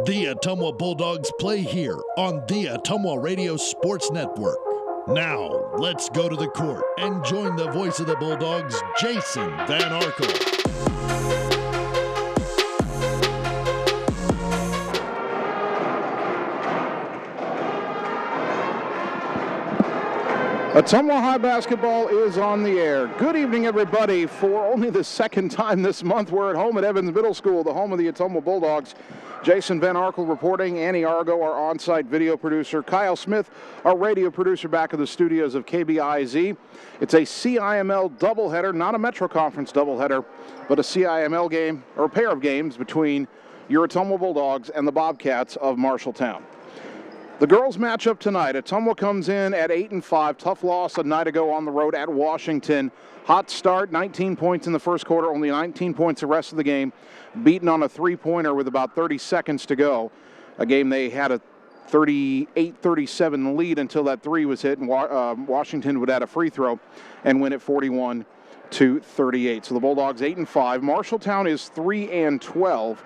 The Ottumwa Bulldogs play here on the Ottumwa Radio Sports Network. Now, let's go to the court and join the voice of the Bulldogs, Jason Van Arkel. Ottumwa High basketball is on the air. Good evening, everybody. For only the second time this month, we're at home at Evans Middle School, the home of the Ottumwa Bulldogs. Jason Van Arkel reporting. Annie Argo, our on-site video producer. Kyle Smith, our radio producer, back in the studios of KBIZ. It's a CIML doubleheader, not a Metro Conference doubleheader, but a CIML game, or a pair of games between your Ottumwa Bulldogs and the Bobcats of Marshalltown. The girls matchup tonight. Ottumwa comes in at 8-5. Tough loss a night ago on the road at Washington. Hot start, 19 points in the first quarter, only 19 points the rest of the game. Beaten on a three-pointer with about 30 seconds to go. A game they had a 38-37 lead until that three was hit, and Washington would add a free throw and win it 41-38. So the Bulldogs 8-5. Marshalltown is 3-12.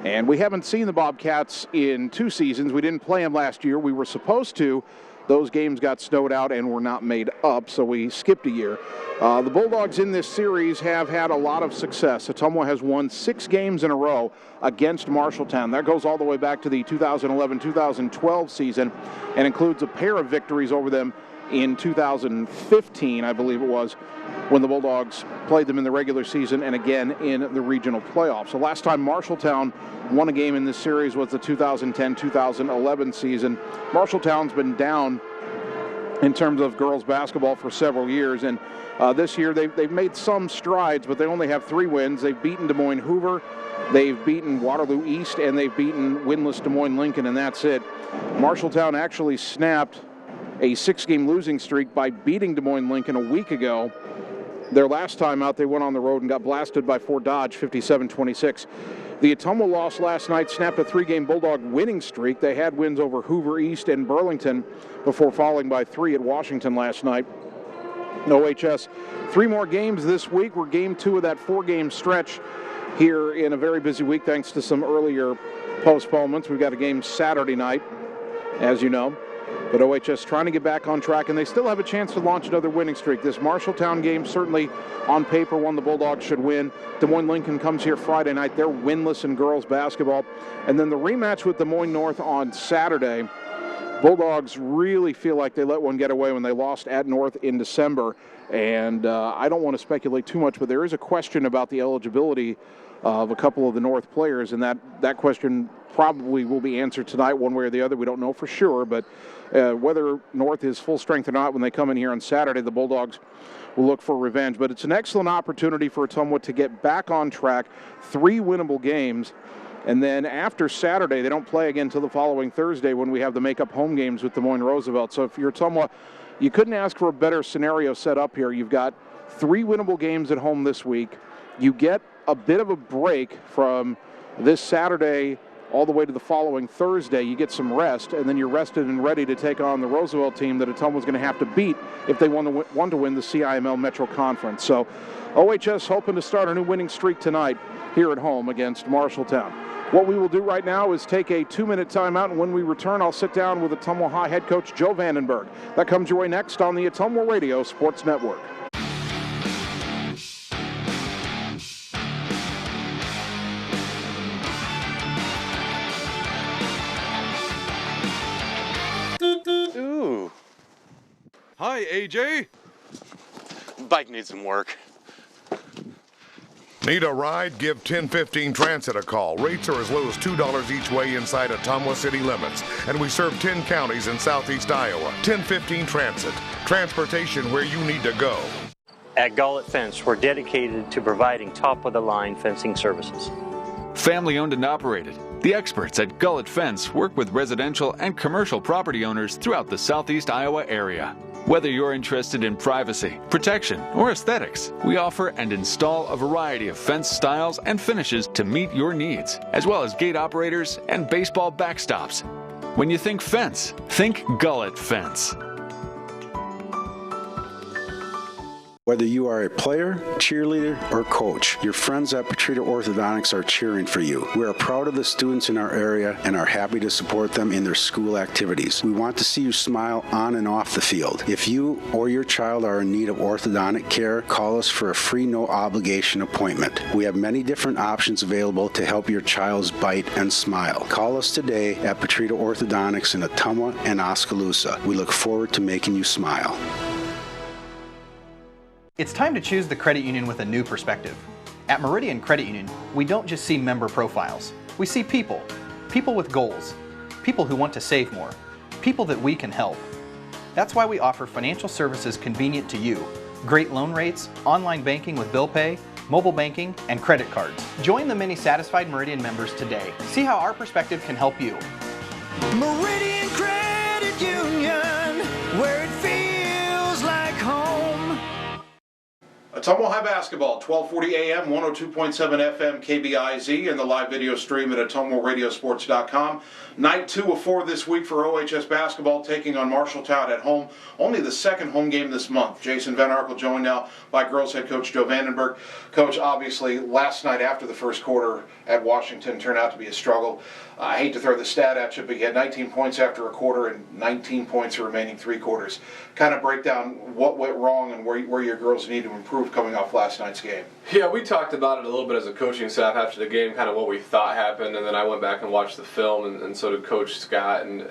And we haven't seen the Bobcats in 2 seasons. We didn't play them last year. We were supposed to. Those games got snowed out and were not made up, so we skipped a year. The Bulldogs in this series have had a lot of success. Ottumwa has won 6 games in a row against Marshalltown. That goes all the way back to the 2011-2012 season and includes a pair of victories over them in 2015, I believe it was, when the Bulldogs played them in the regular season and again in the regional playoffs. So last time Marshalltown won a game in this series was the 2010-2011 season. Marshalltown's been down in terms of girls basketball for several years, and this year they've made some strides, but they only have 3 wins. They've beaten Des Moines Hoover, they've beaten Waterloo East, and they've beaten winless Des Moines Lincoln, and that's it. Marshalltown actually snapped a 6-game losing streak by beating Des Moines Lincoln a week ago. Their last time out, they went on the road and got blasted by Fort Dodge, 57-26. The Ottumwa loss last night snapped a 3-game Bulldog winning streak. They had wins over Hoover East and Burlington before falling by 3 at Washington last night. OHS, 3 more games this week. We're game 2 of that 4-game stretch here in a very busy week thanks to some earlier postponements. We've got a game Saturday night, as you know. But OHS trying to get back on track, and they still have a chance to launch another winning streak. This Marshalltown game certainly on paper one the Bulldogs should win. Des Moines Lincoln comes here Friday night. They're winless in girls basketball. And then the rematch with Des Moines North on Saturday. Bulldogs really feel like they let one get away when they lost at North in December. And I don't want to speculate too much, but there is a question about the eligibility of a couple of the North players, and that question probably will be answered tonight one way or the other. We don't know for sure, but whether North is full strength or not when they come in here on Saturday, the Bulldogs will look for revenge. But it's an excellent opportunity for Ottumwa to get back on track, 3 winnable games, and then after Saturday, they don't play again until the following Thursday when we have the make-up home games with Des Moines Roosevelt. So if you're Ottumwa, you couldn't ask for a better scenario set up here. You've got 3 winnable games at home this week. You get a bit of a break from this Saturday all the way to the following Thursday. You get some rest, and then you're rested and ready to take on the Roosevelt team that Ottumwa's going to have to beat if they want to win the CIML Metro Conference. So OHS hoping to start a new winning streak tonight here at home against Marshalltown. What we will do right now is take a 2-minute timeout, and when we return, I'll sit down with Ottumwa High head coach Joe Vandenberg. That comes your way next on the Ottumwa Radio Sports Network. Ooh. Hi, AJ. Bike needs some work. Need a ride? Give 1015 Transit a call. Rates are as low as $2 each way inside Ottumwa city limits. And we serve 10 counties in southeast Iowa. 1015 Transit. Transportation where you need to go. At Gullet Fence, we're dedicated to providing top-of-the-line fencing services. Family owned and operated. The experts at Gullet Fence work with residential and commercial property owners throughout the southeast Iowa area. Whether you're interested in privacy, protection, or aesthetics, we offer and install a variety of fence styles and finishes to meet your needs, as well as gate operators and baseball backstops. When you think fence, think Gullet Fence. Whether you are a player, cheerleader, or coach, your friends at Petrita Orthodontics are cheering for you. We are proud of the students in our area and are happy to support them in their school activities. We want to see you smile on and off the field. If you or your child are in need of orthodontic care, call us for a free no-obligation appointment. We have many different options available to help your child's bite and smile. Call us today at Petrita Orthodontics in Ottumwa and Oskaloosa. We look forward to making you smile. It's time to choose the credit union with a new perspective. At Meridian Credit Union, we don't just see member profiles. We see people. People with goals. People who want to save more. People that we can help. That's why we offer financial services convenient to you. Great loan rates, online banking with bill pay, mobile banking, and credit cards. Join the many satisfied Meridian members today. See how our perspective can help you. Meridian Credit Union, where it feels like home. Ottumwa High Basketball, 1240 AM, 102.7 FM, KBIZ, and the live video stream at ottumwaradiosports.com. Night 2 of 4 this week for OHS basketball, taking on Marshalltown at home. Only the second home game this month. Jason Van Arkel joined now by girls head coach Joe Vandenberg. Coach, obviously, last night after the first quarter at Washington turned out to be a struggle. I hate to throw the stat at you, but you had 19 points after a quarter and 19 points the remaining 3 quarters. Kind of break down what went wrong and where your girls need to improve coming off last night's game. Yeah, we talked about it a little bit as a coaching staff after the game, kind of what we thought happened, and then I went back and watched the film, and so did Coach Scott, and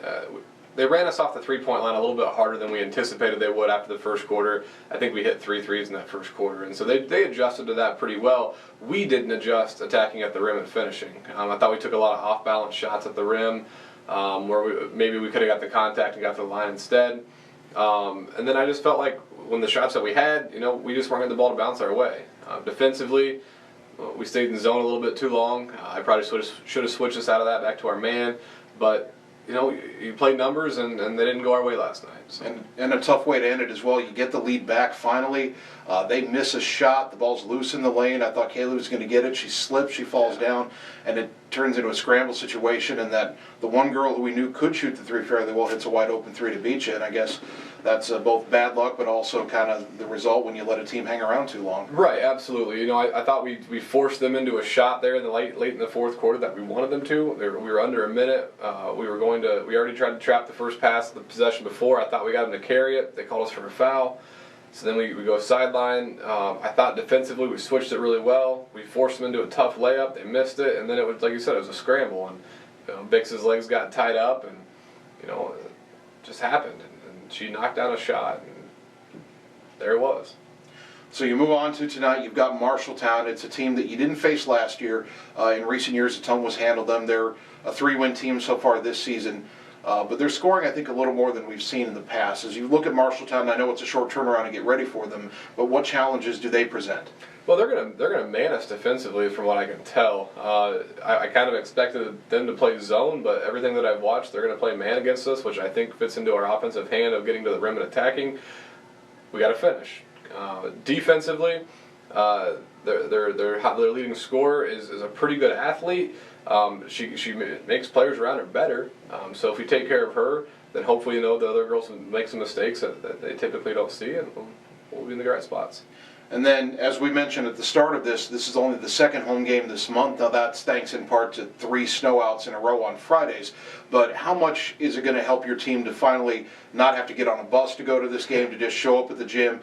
they ran us off the three-point line a little bit harder than we anticipated they would after the first quarter. I think we hit 3 threes in that first quarter, and so they adjusted to that pretty well. We didn't adjust attacking at the rim and finishing. I thought we took a lot of off-balance shots at the rim, where maybe we could have got the contact and got to the line instead. And then I just felt like when the shots that we had, we just weren't getting the ball to bounce our way. Defensively, we stayed in the zone a little bit too long. I probably should have switched us out of that back to our man, but you play numbers, and they didn't go our way last night. So. And a tough way to end it as well. You get the lead back finally. They miss a shot. The ball's loose in the lane. I thought Kayla was going to get it. She slips. She falls down, and it turns into a scramble situation. And that the one girl who we knew could shoot the three fairly well hits a wide open 3 to beat you. And I guess that's both bad luck, but also kind of the result when you let a team hang around too long. Right, absolutely. I thought we forced them into a shot there in the late in the fourth quarter that we wanted them to. We were under a minute. We already tried to trap the first pass of the possession before. I thought we got them to carry it. They called us for a foul. So then we go sideline. I thought defensively we switched it really well. We forced them into a tough layup. They missed it, and then it was, like you said, it was a scramble. And Bix's legs got tied up, and it just happened. And she knocked down a shot, and there it was. So you move on to tonight. You've got Marshalltown. It's a team that you didn't face last year. In recent years, Ottumwa's handled them. They're a 3-win team so far this season. But they're scoring, I think, a little more than we've seen in the past. As you look at Marshalltown, I know it's a short turnaround to get ready for them, but what challenges do they present? Well, they're gonna man us defensively, from what I can tell. I kind of expected them to play zone, but everything that I've watched, they're gonna play man against us, which I think fits into our offensive hand of getting to the rim and attacking. We got to finish. Defensively, their leading scorer is a pretty good athlete. She makes players around her better. So if we take care of her, then hopefully the other girls will make some mistakes that they typically don't see, and we'll be in the right spots. And then, as we mentioned at the start of this is only the second home game this month. Now that's thanks in part to 3 snowouts in a row on Fridays. But how much is it going to help your team to finally not have to get on a bus to go to this game, to just show up at the gym,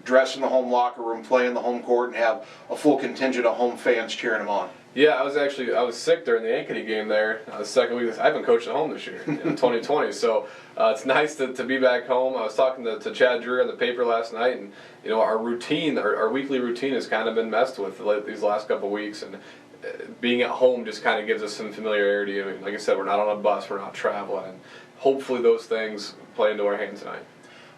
dress in the home locker room, play in the home court, and have a full contingent of home fans cheering them on? Yeah, I was sick during the Ankeny game there. The second week, I haven't coached at home this year in 2020, so it's nice to be back home. I was talking to Chad Drew on the paper last night, and our routine, our weekly routine, has kind of been messed with these last couple of weeks, and being at home just kind of gives us some familiarity. I mean, like I said, we're not on a bus, we're not traveling, and hopefully those things play into our hands tonight.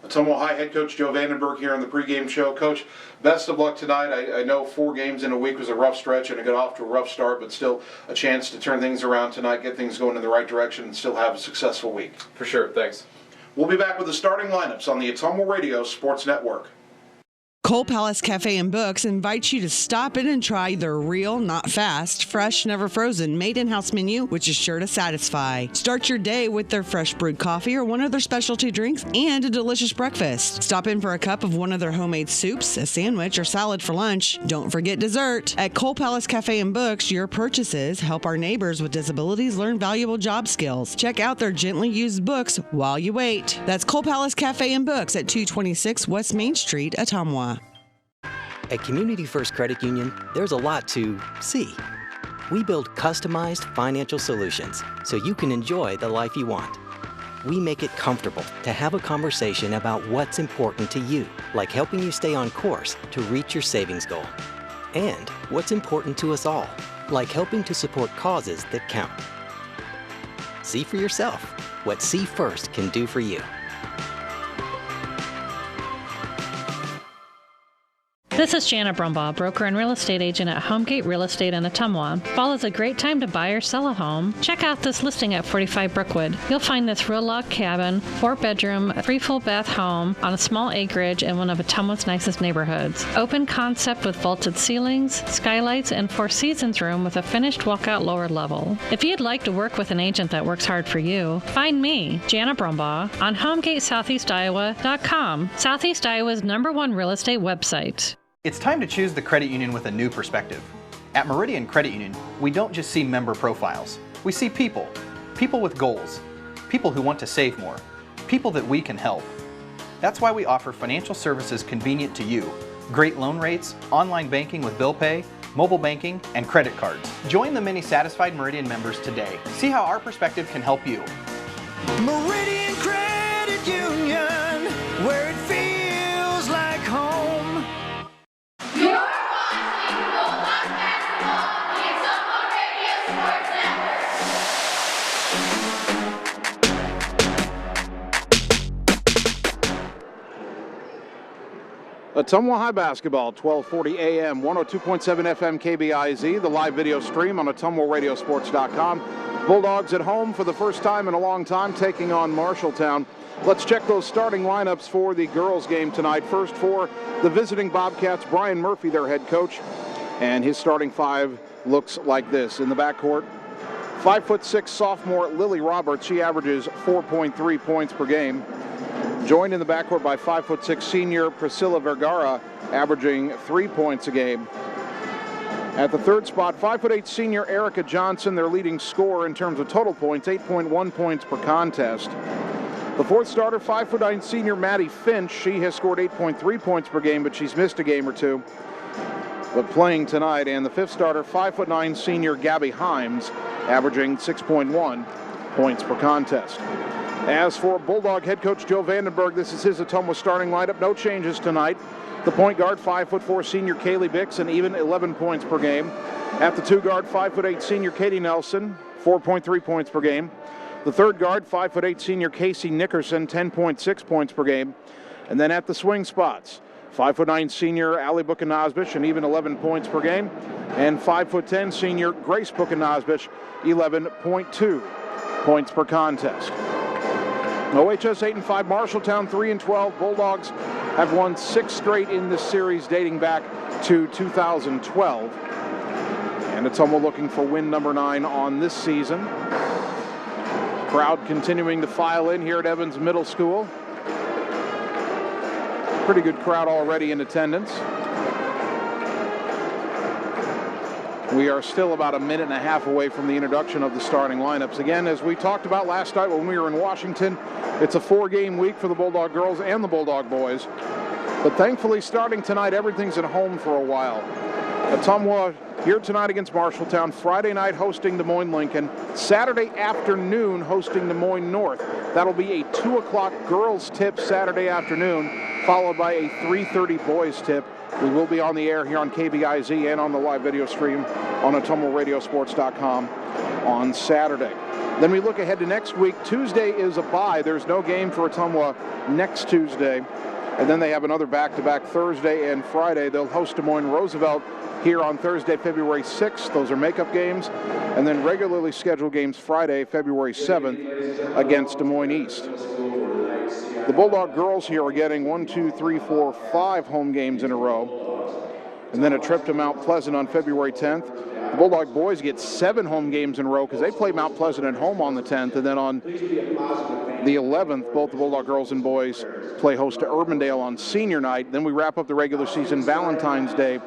Ottumwa High head coach Joe Vandenberg here on the pregame show. Coach, best of luck tonight. I know 4 games in a week was a rough stretch and it got off to a rough start, but still a chance to turn things around tonight, get things going in the right direction, and still have a successful week. For sure, thanks. We'll be back with the starting lineups on the Ottumwa Radio Sports Network. Cole Palace Cafe and Books invites you to stop in and try their real, not fast, fresh, never frozen, made in-house menu, which is sure to satisfy. Start your day with their fresh brewed coffee or one of their specialty drinks and a delicious breakfast. Stop in for a cup of one of their homemade soups, a sandwich, or salad for lunch. Don't forget dessert. At Cole Palace Cafe and Books, your purchases help our neighbors with disabilities learn valuable job skills. Check out their gently used books while you wait. That's Cole Palace Cafe and Books at 226 West Main Street, Ottumwa. At Community First Credit Union, there's a lot to see. We build customized financial solutions so you can enjoy the life you want. We make it comfortable to have a conversation about what's important to you, like helping you stay on course to reach your savings goal. And what's important to us all, like helping to support causes that count. See for yourself what See First can do for you. This is Janet Brumbaugh, broker and real estate agent at Homegate Real Estate in Ottumwa. Fall is a great time to buy or sell a home. Check out this listing at 45 Brookwood. You'll find this real log cabin, 4-bedroom, 3 full bath home on a small acreage in one of Ottumwa's nicest neighborhoods. Open concept with vaulted ceilings, skylights, and 4 seasons room with a finished walkout lower level. If you'd like to work with an agent that works hard for you, find me, Janet Brumbaugh, on HomegateSoutheastIowa.com, Southeast Iowa's #1 real estate website. It's time to choose the credit union with a new perspective. At Meridian Credit Union, we don't just see member profiles. We see people. People with goals. People who want to save more. People that we can help. That's why we offer financial services convenient to you. Great loan rates, online banking with bill pay, mobile banking, and credit cards. Join the many satisfied Meridian members today. See how our perspective can help you. Meridian Credit Union, where it feels like home. Ottumwa High Basketball, 1240 AM, 102.7 FM KBIZ, the live video stream on OttumwaRadioSports.com. Bulldogs at home for the first time in a long time, taking on Marshalltown. Let's check those starting lineups for the girls' game tonight. First for the visiting Bobcats, Brian Murphy, their head coach, and his starting 5 looks like this. In the backcourt, 5'6" sophomore Lily Roberts. She averages 4.3 points per game. Joined in the backcourt by 5'6" senior Priscilla Vergara, averaging 3 points a game. At the third spot, 5'8" senior Erica Johnson, their leading scorer in terms of total points, 8.1 points per contest. The fourth starter, 5'9" senior Maddie Finch. She has scored 8.3 points per game, but she's missed a game or two, but playing tonight. And the fifth starter, 5'9" senior Gabby Himes, averaging 6.1 points per contest. As for Bulldog head coach Joe Vandenberg, this is his Ottumwa starting lineup. No changes tonight. The point guard, 5'4" senior Kaylee Bix, and even 11 points per game. At the two guard, 5'8" senior Katie Nelson, 4.3 points per game. The third guard, 5'8" senior Casey Nickerson, 10.6 points per game. And then at the swing spots, 5'9" senior Allie Buchanosbish, and even 11 points per game. And 5'10" senior Grace Buchanosbish, 11.2 points per contest. OHS 8-5, Marshalltown 3-12. Bulldogs have won 6 straight in this series dating back to 2012. And Ottumwa looking for win number 9 on this season. Crowd continuing to file in here at Evans Middle School. Pretty good crowd already in attendance. We are still about a minute and a half away from the introduction of the starting lineups. Again, as we talked about last night when we were in Washington, it's a 4-game week for the Bulldog girls and the Bulldog boys. But thankfully, starting tonight, everything's at home for a while. Ottumwa here tonight against Marshalltown. Friday night hosting Des Moines Lincoln. Saturday afternoon hosting Des Moines North. That'll be a 2 o'clock girls tip Saturday afternoon, followed by a 3:30 boys tip. We will be on the air here on KBIZ and on the live video stream on OttumwaRadioSports.com on Saturday. Then we look ahead to next week. Tuesday is a bye. There's no game for Ottumwa next Tuesday. And then they have another back-to-back Thursday and Friday. They'll host Des Moines Roosevelt here on Thursday, February 6th. Those are makeup games. And then regularly scheduled games Friday, February 7th against Des Moines East. The Bulldog girls here are getting 5 home games in a row, and then a trip to Mount Pleasant on February 10th. The Bulldog boys get 7 home games in a row because they play Mount Pleasant at home on the 10th, and then on the 11th, both the Bulldog girls and boys play host to Urbandale on senior night. Then we wrap up the regular season Valentine's Day,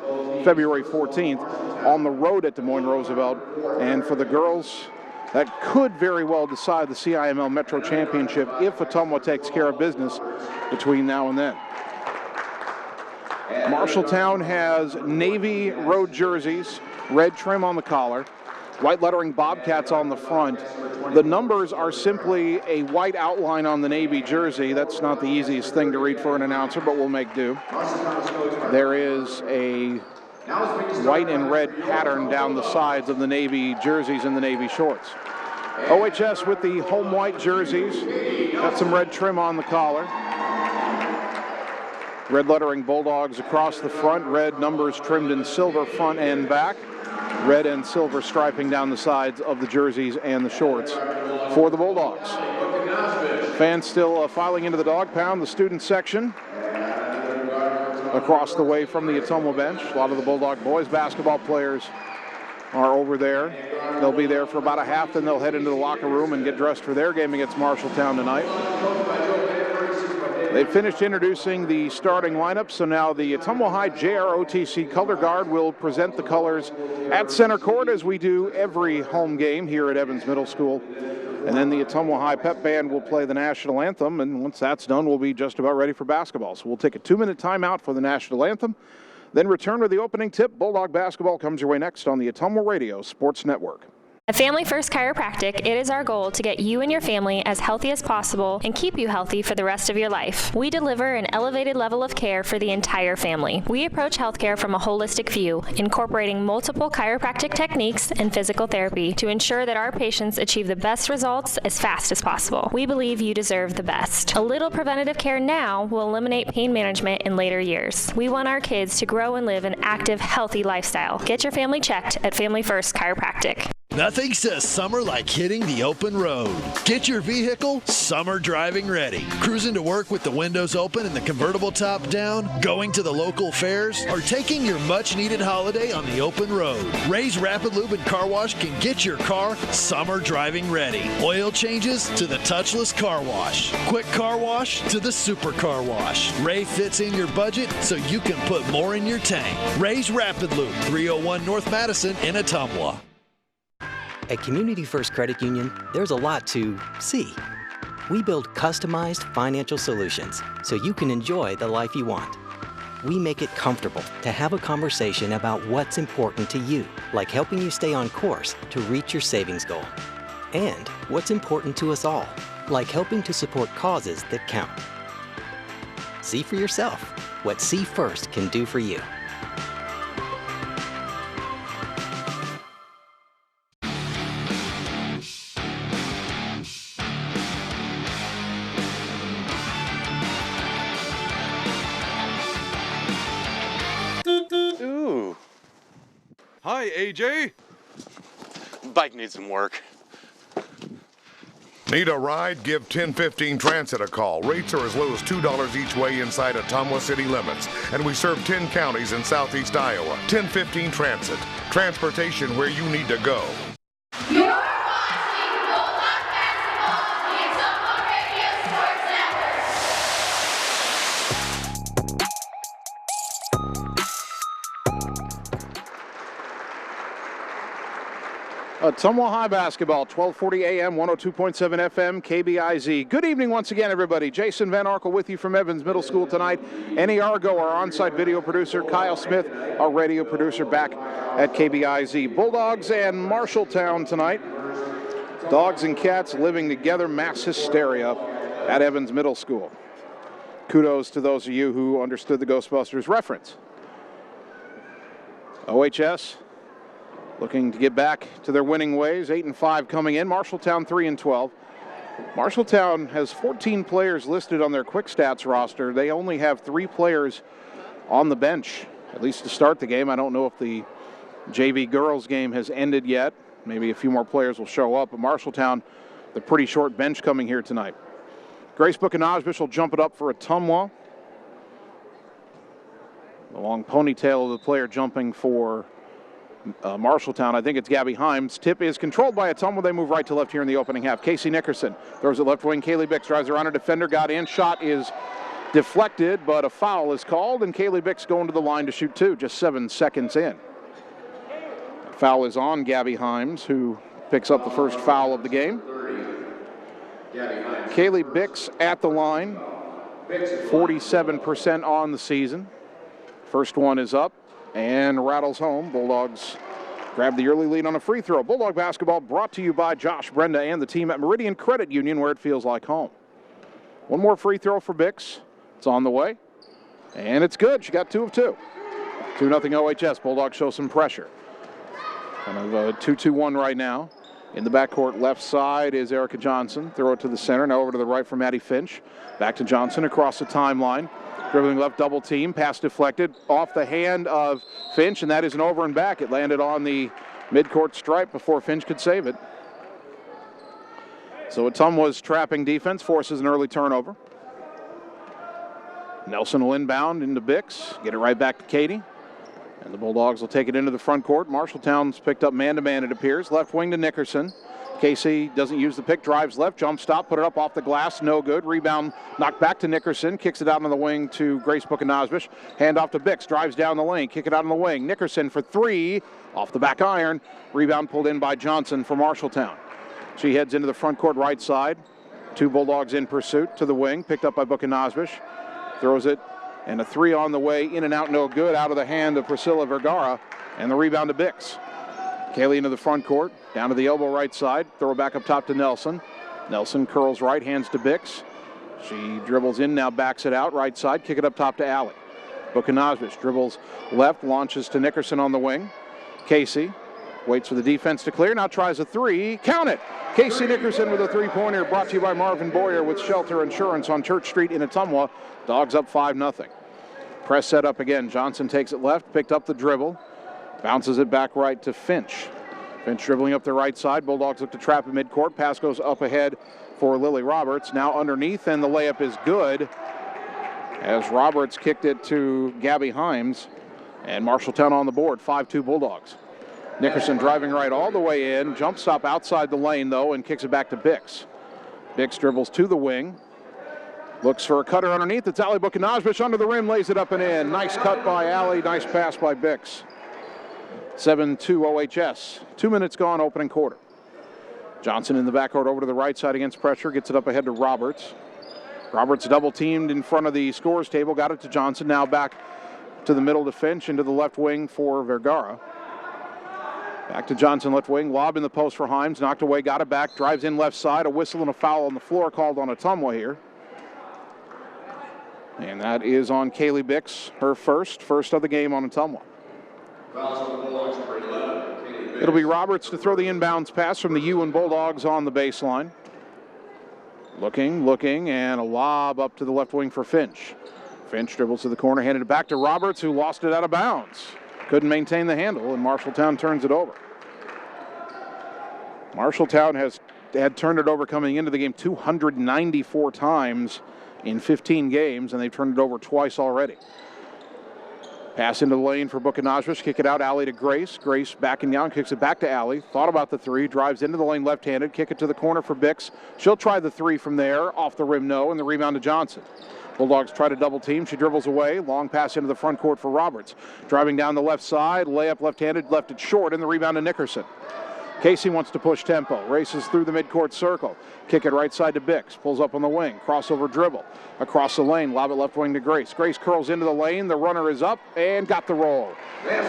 February 14th, on the road at Des Moines Roosevelt. And for the girls, that could very well decide the CIML Metro Championship if Ottumwa takes care of business between now and then. Marshalltown has navy road jerseys, red trim on the collar, white lettering Bobcats on the front. The numbers are simply a white outline on the navy jersey. That's not the easiest thing to read for an announcer, but we'll make do. There is a white and red pattern down the sides of the navy jerseys and the navy shorts. OHS with the home white jerseys, got some red trim on the collar. Red lettering Bulldogs across the front, red numbers trimmed in silver front and back, red and silver striping down the sides of the jerseys and the shorts for the Bulldogs. Fans still filing into the dog pound, the student section across the way from the Ottumwa bench. A lot of the Bulldog boys basketball players are over there. They'll be there for about a half, then they'll head into the locker room and get dressed for their game against Marshalltown tonight. They finished introducing the starting lineup, so now the Ottumwa High JROTC color guard will present the colors at center court as we do every home game here at Evans Middle School. And then the Ottumwa High Pep Band will play the national anthem, and once that's done, we'll be just about ready for basketball. So we'll take a 2-minute timeout for the national anthem, then return with the opening tip. Bulldog basketball comes your way next on the Ottumwa Radio Sports Network. At Family First Chiropractic, it is our goal to get you and your family as healthy as possible and keep you healthy for the rest of your life. We deliver an elevated level of care for the entire family. We approach healthcare from a holistic view, incorporating multiple chiropractic techniques and physical therapy to ensure that our patients achieve the best results as fast as possible. We believe you deserve the best. A little preventative care now will eliminate pain management in later years. We want our kids to grow and live an active, healthy lifestyle. Get your family checked at Family First Chiropractic. Nothing says summer like hitting the open road. Get your vehicle summer driving ready. Cruising to work with the windows open and the convertible top down, going to the local fairs, or taking your much-needed holiday on the open road. Ray's Rapid Lube and Car Wash can get your car summer driving ready. Oil changes to the touchless car wash. Quick car wash to the super car wash. Ray fits in your budget so you can put more in your tank. Ray's Rapid Lube, 301 North Madison in Ottumwa. At Community First Credit Union, there's a lot to see. We build customized financial solutions so you can enjoy the life you want. We make it comfortable to have a conversation about what's important to you, like helping you stay on course to reach your savings goal. And what's important to us all, like helping to support causes that count. See for yourself what See First can do for you. Hi, AJ. Bike needs some work. Need a ride? Give 1015 Transit a call. Rates are as low as $2 each way inside Ottumwa city limits. And we serve 10 counties in southeast Iowa. 1015 Transit. Transportation where you need to go. You're watching Bulldog Basketball on the Ottumwa Radio Sports Network. Ottumwa High basketball, 1240 AM, 102.7 FM, KBIZ. Good evening once again, everybody. Jason Van Arkel with you from Evans Middle School tonight. Annie Argo, our on-site video producer. Kyle Smith, our radio producer, back at KBIZ. Bulldogs and Marshalltown tonight. Dogs and cats living together, mass hysteria at Evans Middle School. Kudos to those of you who understood the Ghostbusters reference. OHS looking to get back to their winning ways, 8-5 coming in. Marshalltown 3-12. Marshalltown has 14 players listed on their quick stats roster. They only have 3 players on the bench, at least to start the game. I don't know if the JV girls game has ended yet. Maybe a few more players will show up, but Marshalltown, the pretty short bench coming here tonight. Grace Buchanazbush will jump it up for Ottumwa. The long ponytail of the player jumping for Marshalltown. I think it's Gabby Himes. Tip is controlled by Ottumwa. They move right to left here in the opening half. Casey Nickerson throws it left wing. Kaylee Bix drives around a defender. Got in. Shot is deflected, but a foul is called, and Kaylee Bix going to the line to shoot two, just 7 seconds in. Foul is on Gabby Himes, who picks up the first foul of the game. Kaylee Bix at the line, 47% on the season. First one is up and rattles home. Bulldogs grab the early lead on a free throw. Bulldog basketball brought to you by Josh Brenda and the team at Meridian Credit Union, where it feels like home. One more free throw for Bix. It's on the way, and it's good. She got 2 of 2. 2-0 OHS. Bulldogs show some pressure. Kind of a 2-2-1 right now. In the backcourt left side is Erica Johnson. Throw it to the center. Now over to the right for Maddie Finch. Back to Johnson across the timeline. Dribbling left, double team. Pass deflected off the hand of Finch, and that is an over and back. It landed on the midcourt stripe before Finch could save it. So Ottumwa's trapping defense forces an early turnover. Nelson will inbound into Bix. Get it right back to Katie. And the Bulldogs will take it into the front court. Marshalltown's picked up man-to-man, it appears. Left wing to Nickerson. Casey doesn't use the pick, drives left, jump stop, put it up off the glass, no good. Rebound knocked back to Nickerson, kicks it out on the wing to Grace Buchanazbush. Hand off to Bix, drives down the lane, kick it out on the wing. Nickerson for 3, off the back iron. Rebound pulled in by Johnson for Marshalltown. She heads into the front court right side. 2 Bulldogs in pursuit to the wing, picked up by Buchanazbush. Throws it, and a 3 on the way, in and out, no good, out of the hand of Priscilla Vergara, and the rebound to Bix. Kaylee into the front court, down to the elbow right side, throw it back up top to Nelson. Nelson curls right, hands to Bix. She dribbles in, now backs it out, right side, kick it up top to Allie. Buchanazbush dribbles left, launches to Nickerson on the wing. Casey waits for the defense to clear, now tries a 3, count it! Casey Nickerson with a 3-pointer, brought to you by Marvin Boyer with Shelter Insurance on Church Street in Ottumwa. Dogs up 5-0. Press set up again. Johnson takes it left, picked up the dribble, bounces it back right to Finch. Finch dribbling up the right side. Bulldogs look to trap at midcourt. Pass goes up ahead for Lily Roberts. Now underneath, and the layup is good as Roberts kicked it to Gabby Himes. And Marshalltown on the board, 5-2 Bulldogs. Nickerson driving right all the way in. Jump stop outside the lane, though, and kicks it back to Bix. Bix dribbles to the wing. Looks for a cutter underneath. It's Allie Buchanazbush under the rim, lays it up and in. Nice cut by Allie, nice pass by Bix. 7-2 OHS. 2 minutes gone, opening quarter. Johnson in the backcourt over to the right side against pressure, gets it up ahead to Roberts. Roberts double teamed in front of the scores table, got it to Johnson. Now back to the middle to Finch, into the left wing for Vergara. Back to Johnson, left wing, lob in the post for Himes, knocked away, got it back, drives in left side, a whistle and a foul on the floor called on Ottumwa here. And that is on Kaylee Bix, her first of the game on Ottumwa. It'll be Roberts to throw the inbounds pass from the U and Bulldogs on the baseline. Looking, and a lob up to the left wing for Finch. Finch dribbles to the corner, handed it back to Roberts, who lost it out of bounds. Couldn't maintain the handle, and Marshalltown turns it over. Marshalltown had turned it over coming into the game 294 times in 15 games, and they've turned it over twice already. Pass into the lane for Buchanazbush, kick it out, Allie to Grace. Grace backing down, kicks it back to Allie. Thought about the 3, drives into the lane left-handed, kick it to the corner for Bix. She'll try the 3 from there, off the rim, no, and the rebound to Johnson. Bulldogs try to double team. She dribbles away. Long pass into the front court for Roberts. Driving down the left side. Layup left-handed. Left it short. And the rebound to Nickerson. Casey wants to push tempo. Races through the midcourt circle. Kick it right side to Bix. Pulls up on the wing. Crossover dribble. Across the lane. Lob it left wing to Grace. Grace curls into the lane. The runner is up and got the roll.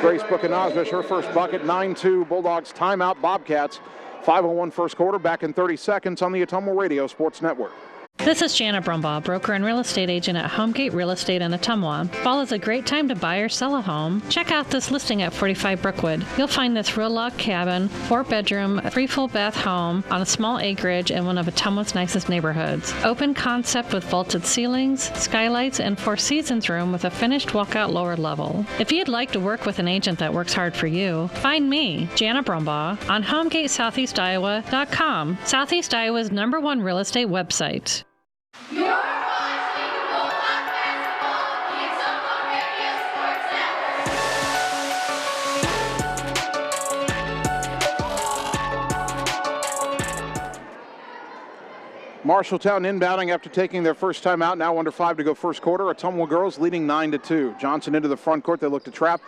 Grace Buchanazbush, her first bucket. 9-2 Bulldogs timeout Bobcats. 5:01 first quarter. Back in 30 seconds on the Ottumwa Radio Sports Network. This is Janet Brumbaugh, broker and real estate agent at Homegate Real Estate in Ottumwa. Fall is a great time to buy or sell a home. Check out this listing at 45 Brookwood. You'll find this real log cabin, 4-bedroom, 3 full bath home on a small acreage in one of Ottumwa's nicest neighborhoods. Open concept with vaulted ceilings, skylights, and 4 seasons room with a finished walkout lower level. If you'd like to work with an agent that works hard for you, find me, Janet Brumbaugh, on HomegateSoutheastIowa.com, Southeast Iowa's #1 real estate website. You're watching Bulldog Basketball on the Ottumwa Radio Sports Network. Marshalltown inbounding after taking their first time out. Now under 5 to go first quarter. Ottumwa girls leading 9-2. Johnson into the front court. They look to trap.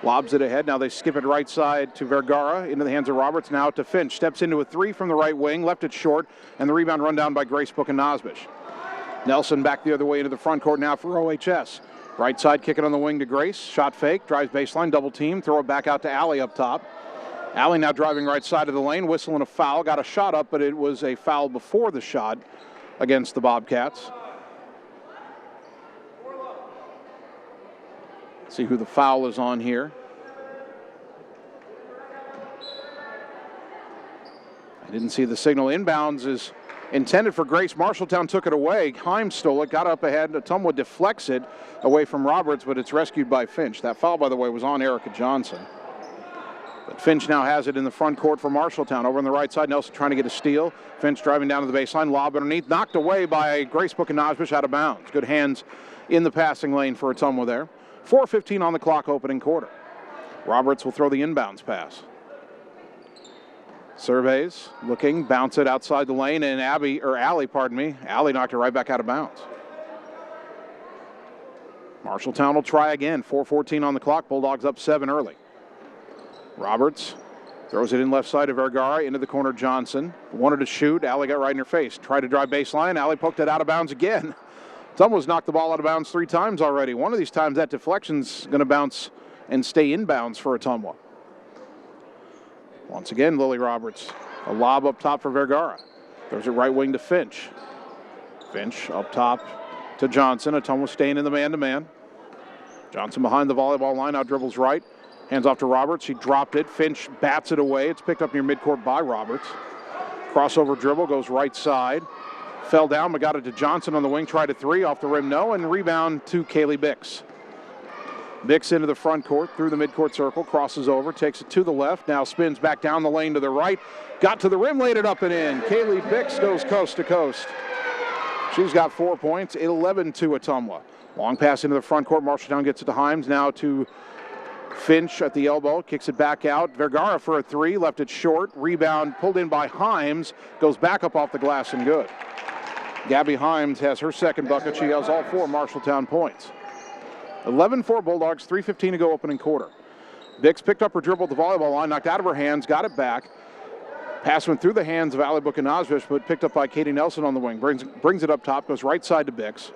Lobs it ahead. Now they skip it right side to Vergara. Into the hands of Roberts. Now to Finch. Steps into a three from the right wing. Left it short. And the rebound run down by Grace Book and Nosbish. Nelson back the other way into the front court now for OHS. Right side, kick it on the wing to Grace. Shot fake. Drives baseline. Double team. Throw it back out to Allie up top. Allie now driving right side of the lane. Whistling a foul. Got a shot up, but it was a foul before the shot against the Bobcats. See who the foul is on here. I didn't see the signal. Inbounds is intended for Grace. Marshalltown took it away. Himes stole it, got up ahead. Ottumwa deflects it away from Roberts, but it's rescued by Finch. That foul, by the way, was on Erica Johnson. But Finch now has it in the front court for Marshalltown. Over on the right side, Nelson trying to get a steal. Finch driving down to the baseline, lob underneath, knocked away by Grace Book and Nosbish out of bounds. Good hands in the passing lane for Ottumwa there. 4:15 on the clock, opening quarter. Roberts will throw the inbounds pass. Surveys, looking, bounce it outside the lane, and Allie knocked it right back out of bounds. Marshalltown will try again. 4:14 on the clock. Bulldogs up 7 early. Roberts throws it in left side of Vergara into the corner. Johnson wanted to shoot. Allie got right in her face. Tried to drive baseline. Allie poked it out of bounds again. Ottumwa's knocked the ball out of bounds 3 times already. One of these times that deflection's going to bounce and stay inbounds for Ottumwa. Once again, Lily Roberts, a lob up top for Vergara. Throws it right wing to Finch. Finch up top to Johnson. Ottumwa staying in the man-to-man. Johnson behind the volleyball line, now dribbles right. Hands off to Roberts. She dropped it. Finch bats it away. It's picked up near midcourt by Roberts. Crossover dribble goes right side. Fell down, but got it to Johnson on the wing. Tried a three, off the rim, no, and rebound to Kaylee Bix. Bix into the front court, through the midcourt circle, crosses over, takes it to the left, now spins back down the lane to the right. Got to the rim, laid it up and in. Kaylee Bix goes coast to coast. She's got 4 points, 11 to Ottumwa. Long pass into the front court. Marshalltown gets it to Himes, now to Finch at the elbow, kicks it back out. Vergara for a three, left it short. Rebound pulled in by Himes, goes back up off the glass and good. Gabby Himes has her second bucket. She has all 4 Marshalltown points. 11-4 Bulldogs, 3:15 to go opening quarter. Bix picked up her dribble at the volleyball line, knocked out of her hands, got it back. Pass went through the hands of Allie Book and Nosbish, but picked up by Katie Nelson on the wing. Brings it up top, goes right side to Bix.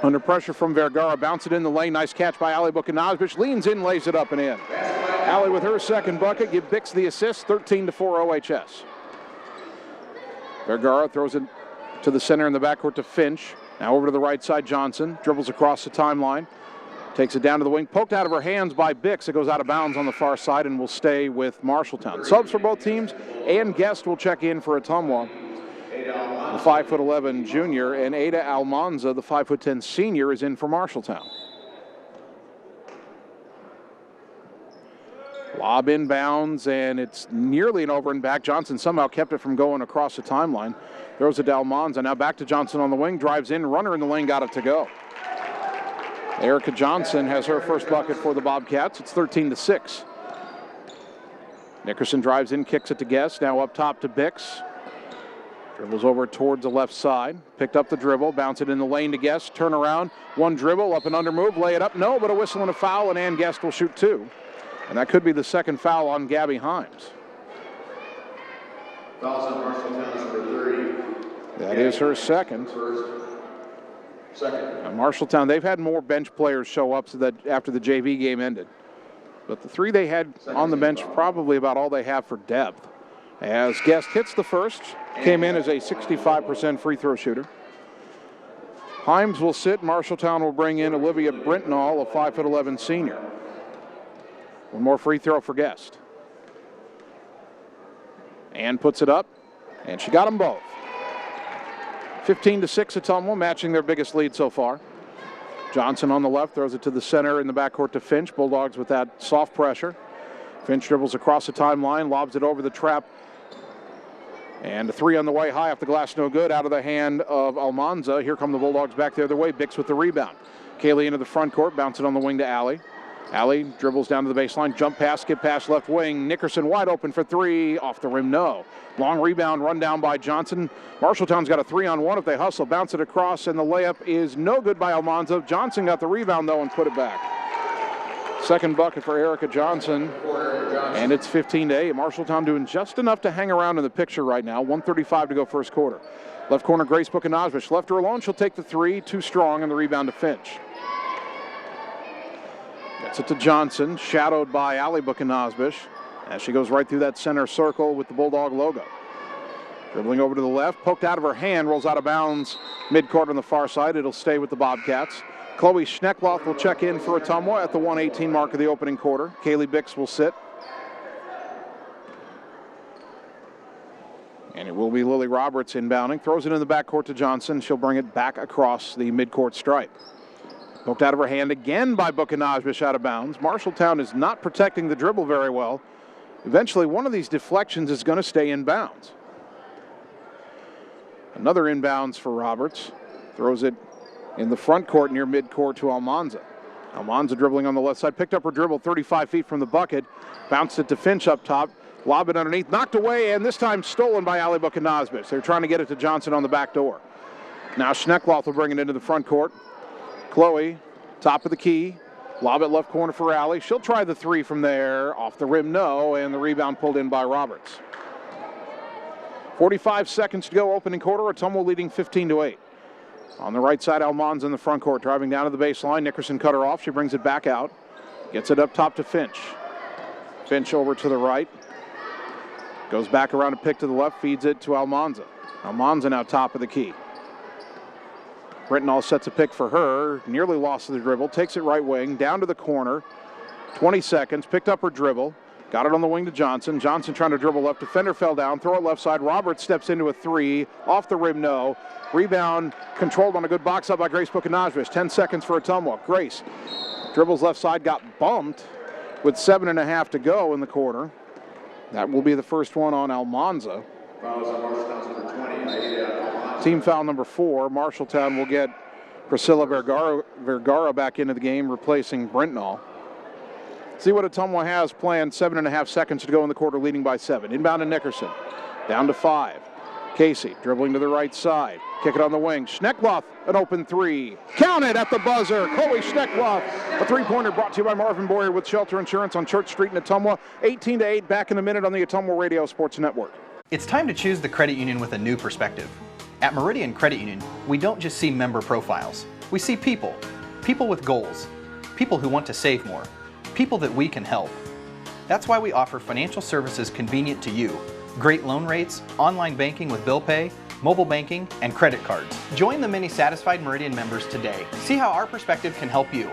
Under pressure from Vergara, bounce it in the lane. Nice catch by Allie Book and Nosbish. Leans in, lays it up and in. Allie with her second bucket, give Bix the assist, 13-4 OHS. Vergara throws it to the center in the backcourt to Finch. Now over to the right side, Johnson dribbles across the timeline. Takes it down to the wing, poked out of her hands by Bix. It goes out of bounds on the far side and will stay with Marshalltown. Subs for both teams, and Guest will check in for Ottumwa. The 5'11" junior, and Ada Almanza, the 5'10" senior, is in for Marshalltown. Lob inbounds, and it's nearly an over and back. Johnson somehow kept it from going across the timeline. Throws it to Almanza. Now back to Johnson on the wing. Drives in. Runner in the lane. Got it to go. Erica Johnson has her first bucket for the Bobcats. It's 13-6. Nickerson drives in. Kicks it to Guest. Now up top to Bix. Dribbles over towards the left side. Picked up the dribble. Bounce it in the lane to Guest. Turn around. One dribble. Up and under move. Lay it up. No, but a whistle and a foul, and Ann Guest will shoot 2. And that could be the second foul on Gabby Himes. Fouls on Marshalltown number 3. That is her second. Marshalltown, they've had more bench players show up so that after the JV game ended. But the 3 they had on the bench, probably about all they have for depth. As Guest hits the first, came in as a 65% free throw shooter. Himes will sit. Marshalltown will bring in Olivia Brentnall, a 5'11" senior. One more free throw for Guest. And puts it up, and she got them both. 15-6 Ottumwa, matching their biggest lead so far. Johnson on the left throws it to the center in the backcourt to Finch. Bulldogs with that soft pressure. Finch dribbles across the timeline, lobs it over the trap And a three on the way, high off the glass, no good, out of the hand of Almanza. Here come the Bulldogs back the other way. Bix with the rebound. Kaylee into the front court, bounce it on the wing to Allie. Allie dribbles down to the baseline, jump pass, skip pass left wing. Nickerson wide open for three, off the rim, no. Long rebound, run down by Johnson. Marshalltown's got a 3-on-1 if they hustle, bounce it across, and the layup is no good by Almanza. Johnson got the rebound, though, and put it back. Second bucket for Erica Johnson, and it's 15-8. Marshalltown doing just enough to hang around in the picture right now. 1:35 to go first quarter. Left corner, Grace Bukanazvish. Left her alone, she'll take the three, too strong, and the rebound to Finch. Gets it to Johnson, shadowed by Ali Bukanazvish, as she goes right through that center circle with the Bulldog logo. Dribbling over to the left, poked out of her hand, rolls out of bounds midcourt on the far side. It'll stay with the Bobcats. Chloe Schneckloth will check in for Ottumwa at the 1:18 mark of the opening quarter. Kaylee Bix will sit. And it will be Lily Roberts inbounding. Throws it in the backcourt to Johnson. She'll bring it back across the midcourt stripe. Poked out of her hand again by Bukanazvish, out of bounds. Marshalltown is not protecting the dribble very well. Eventually, one of these deflections is going to stay in bounds. Another inbounds for Roberts. Throws it in the front court near midcourt to Almanza. Almanza dribbling on the left side. Picked up her dribble 35 feet from the bucket. Bounced it to Finch up top. Lob it underneath. Knocked away, and this time stolen by Ali Bukanazvish. They're trying to get it to Johnson on the back door. Now Schneckloth will bring it into the front court. Chloe, top of the key. Lob it left corner for Allie. She'll try the three from there. Off the rim, no, and the rebound pulled in by Roberts. 45 seconds to go, opening quarter. Ottumwa leading 15-8. On the right side, Almanza in the front court, driving down to the baseline. Nickerson cut her off. She brings it back out. Gets it up top to Finch. Finch over to the right. Goes back around a pick to the left, feeds it to Almanza. Almanza now top of the key. Brittenall sets a pick for her, nearly lost the dribble, takes it right wing, down to the corner, 20 seconds, picked up her dribble, got it on the wing to Johnson. Johnson trying to dribble left, defender fell down, throw it left side. Roberts steps into a three, off the rim, no. Rebound controlled on a good box up by Grace Bukanazvish. 10 seconds for Ottumwa. Grace dribbles left side, got bumped with 7.5 to go in the quarter. That will be the first one on Almanza. Fouls on Marshalltown's number 20. Team foul number 4. Marshalltown will get Priscilla Vergara back into the game, replacing Brentnall. See what Ottumwa has planned. 7.5 seconds to go in the quarter, leading by 7. Inbound to Nickerson. Down to 5. Casey dribbling to the right side. Kick it on the wing. Schneckloth, an open three. Counted at the buzzer. Chloe Schneckloth. A three-pointer brought to you by Marvin Boyer with Shelter Insurance on Church Street in Ottumwa. 18-8, back in a minute on the Ottumwa Radio Sports Network. It's time to choose the credit union with a new perspective. At Meridian Credit Union, we don't just see member profiles. We see people. People with goals. People who want to save more. People that we can help. That's why we offer financial services convenient to you. Great loan rates, online banking with bill pay, mobile banking, and credit cards. Join the many satisfied Meridian members today. See how our perspective can help you.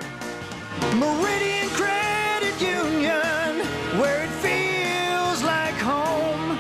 Meridian Credit Union, where it feels like home.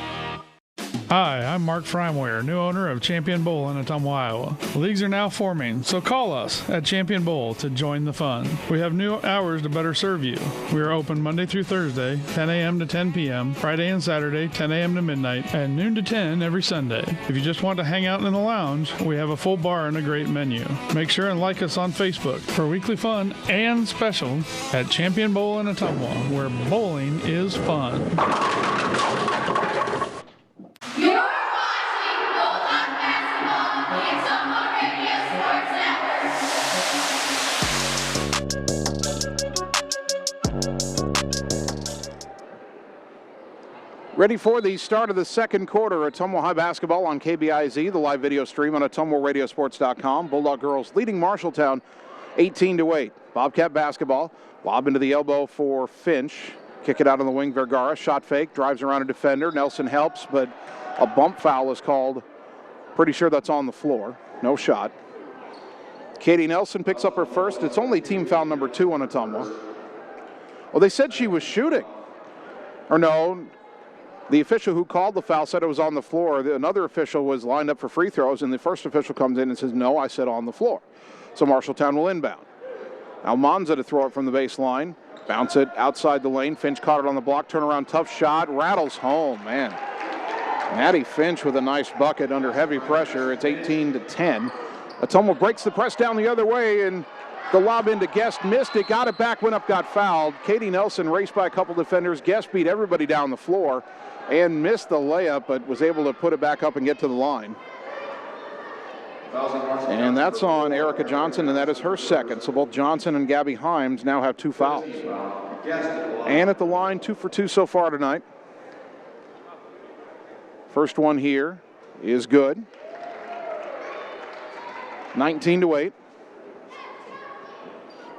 Hi, I'm Mark Freimweyer, new owner of Champion Bowl in Ottumwa, Iowa. Leagues are now forming, so call us at Champion Bowl to join the fun. We have new hours to better serve you. We are open Monday through Thursday, 10 a.m. to 10 p.m., Friday and Saturday, 10 a.m. to midnight, and noon to 10 every Sunday. If you just want to hang out in the lounge, we have a full bar and a great menu. Make sure and like us on Facebook for weekly fun and specials at Champion Bowl in Ottumwa, where bowling is fun. You're watching Bulldog Basketball on the Ottumwa Radio Sports Network. Ready for the start of the second quarter. Ottumwa High basketball on KBIZ, the live video stream on OttumwaRadioSports.com. Bulldog girls leading Marshalltown 18-8. Bobcat basketball. Lob into the elbow for Finch. Kick it out on the wing, Vergara. Shot fake, drives around a defender. Nelson helps, but a bump foul is called. Pretty sure that's on the floor. No shot. Katie Nelson picks up her first. It's only team foul number 2 on Ottumwa. Well, they said she was shooting. Or no, the official who called the foul said it was on the floor. Another official was lined up for free throws, and the first official comes in and says, no, I said on the floor. So Marshalltown will inbound. Almanza to throw it from the baseline. Bounce it outside the lane. Finch caught it on the block. Turnaround, tough shot. Rattles home, man. Maddie Finch with a nice bucket under heavy pressure. It's 18-10. Ottumwa breaks the press down the other way, and the lob into Guest missed it, got it back, went up, got fouled. Katie Nelson raced by a couple defenders. Guest beat everybody down the floor and missed the layup, but was able to put it back up and get to the line. And that's on Erica Johnson, and that is her second. So both Johnson and Gabby Himes now have 2 fouls. And at the line, 2 for 2 so far tonight. First one here is good. 19-8.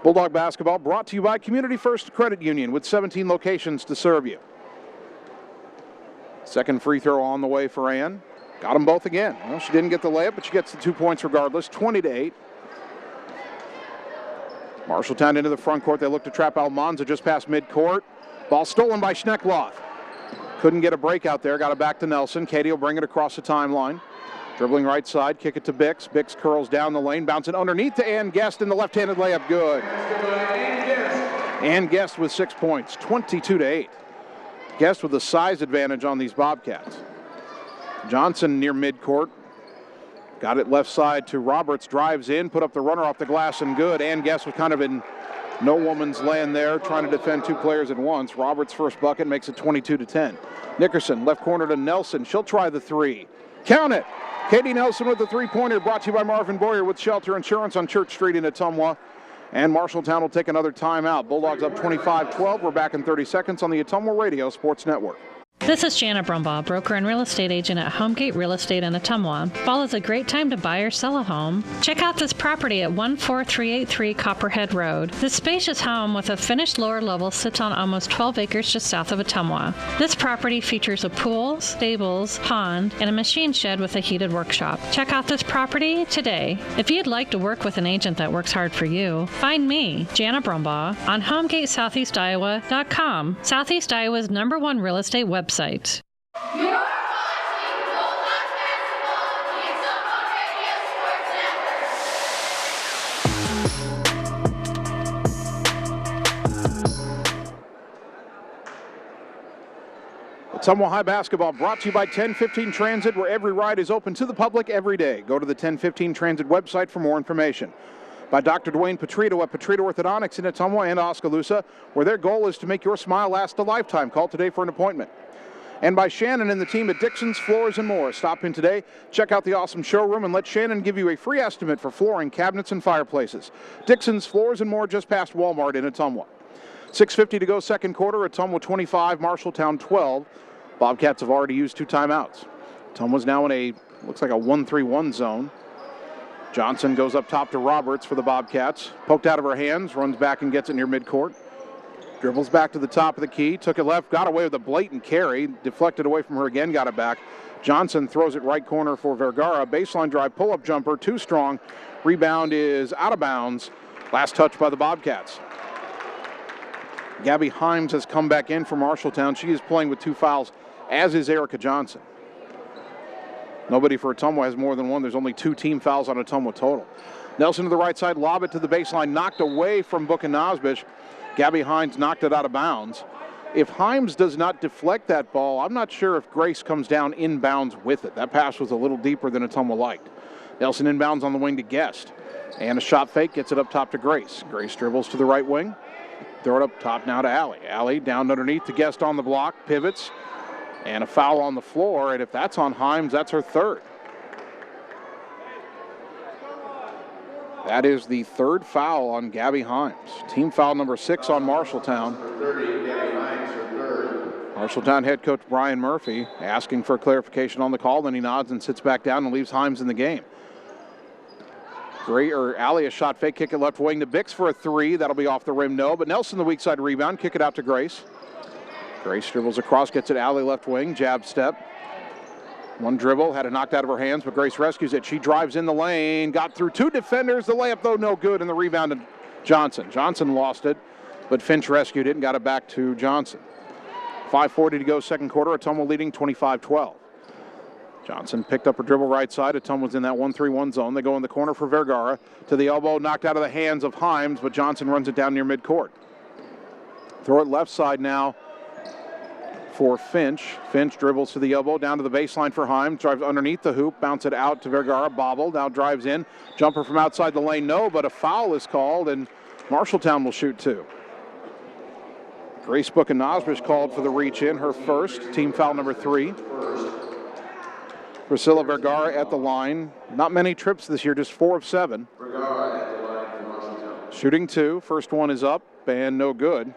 Bulldog basketball brought to you by Community First Credit Union with 17 locations to serve you. Second free throw on the way for Ann. Got them both again. Well, she didn't get the layup, but she gets the 2 points regardless. 20-8. Marshalltown into the front court. They look to trap Almanza just past midcourt. Ball stolen by Schneckloff. Couldn't get a break out there. Got it back to Nelson. Katie will bring it across the timeline. Dribbling right side, kick it to Bix. Bix curls down the lane, bouncing underneath to Ann Guest in the left-handed layup. Good. Ann Guest with 6 points, 22-8. Guest with the size advantage on these Bobcats. Johnson near midcourt. Got it left side to Roberts, drives in, put up the runner off the glass and good. Ann Guest was kind of in no woman's land there, trying to defend 2 players at once. Roberts' first bucket makes it 22-10. Nickerson, left corner to Nelson. She'll try the 3. Count it. Katie Nelson with the 3-pointer, brought to you by Marvin Boyer with Shelter Insurance on Church Street in Ottumwa. And Marshalltown will take another timeout. Bulldogs up 25-12. We're back in 30 seconds on the Ottumwa Radio Sports Network. This is Jana Brumbaugh, broker and real estate agent at Homegate Real Estate in Ottumwa. Fall is a great time to buy or sell a home. Check out this property at 14383 Copperhead Road. This spacious home with a finished lower level sits on almost 12 acres just south of Ottumwa. This property features a pool, stables, pond, and a machine shed with a heated workshop. Check out this property today. If you'd like to work with an agent that works hard for you, find me, Jana Brumbaugh, on HomegateSoutheastIowa.com, Southeast Iowa's #1 real estate website. You're watching Bulldog basketball on the Ottumwa Radio Sports Network. Ottumwa High basketball brought to you by 1015 Transit, where every ride is open to the public every day. Go to the 1015 Transit website for more information. By Dr. Dwayne Petrito at Petrito Orthodontics in Ottumwa and Oskaloosa, where their goal is to make your smile last a lifetime. Call today for an appointment. And by Shannon and the team at Dixon's Floors & More. Stop in today, check out the awesome showroom, and let Shannon give you a free estimate for flooring, cabinets, and fireplaces. Dixon's Floors & More, just past Walmart in Ottumwa. 6:50 to go second quarter. Ottumwa 25, Marshalltown 12. Bobcats have already used 2 timeouts. Ottumwa's now in a, looks like a 1-3-1 zone. Johnson goes up top to Roberts for the Bobcats. Poked out of her hands, runs back and gets it near midcourt. Dribbles back to the top of the key, took it left, got away with a blatant carry, deflected away from her again, got it back. Johnson throws it right corner for Vergara. Baseline drive, pull-up jumper, too strong. Rebound is out of bounds. Last touch by the Bobcats. Gabby Himes has come back in for Marshalltown. She is playing with 2 fouls, as is Erica Johnson. Nobody for Ottumwa has more than 1. There's only 2 team fouls on Ottumwa total. Nelson to the right side, lob it to the baseline, knocked away from Book and Nosbish. Gabby Himes knocked it out of bounds. If Himes does not deflect that ball, I'm not sure if Grace comes down inbounds with it. That pass was a little deeper than Ottumwa liked. Nelson inbounds on the wing to Guest. And a shot fake, gets it up top to Grace. Grace dribbles to the right wing. Throw it up top now to Allie. Allie down underneath to Guest on the block, pivots. And a foul on the floor, and if that's on Himes, that's her 3rd. That is the 3rd foul on Gabby Himes. Team foul number 6 on Marshalltown. Marshalltown head coach Brian Murphy asking for clarification on the call. Then he nods and sits back down and leaves Himes in the game. Allie a shot fake, kick it left wing to Bix for a 3. That'll be off the rim, no. But Nelson the weak side rebound, kick it out to Grace. Grace dribbles across, gets it Allie left wing, jab step. One dribble, had it knocked out of her hands, but Grace rescues it. She drives in the lane, got through 2 defenders. The layup, though, no good, and the rebound to Johnson. Johnson lost it, but Finch rescued it and got it back to Johnson. 5:40 to go second quarter. Ottumwa leading 25-12. Johnson picked up her dribble right side. Ottumwa's in that 1-3-1 zone. They go in the corner for Vergara. To the elbow, knocked out of the hands of Himes, but Johnson runs it down near midcourt. Throw it left side now for Finch. Finch dribbles to the elbow, down to the baseline for Himes, drives underneath the hoop, bounce it out to Vergara, bobbled, now drives in, jumper from outside the lane, no, but a foul is called, and Marshalltown will shoot 2. Grace Buchanosbish called for the reach in, her first, team foul number 3. Priscilla Vergara at the line, not many trips this year, just 4 of 7. Shooting 2, first one is up and no good.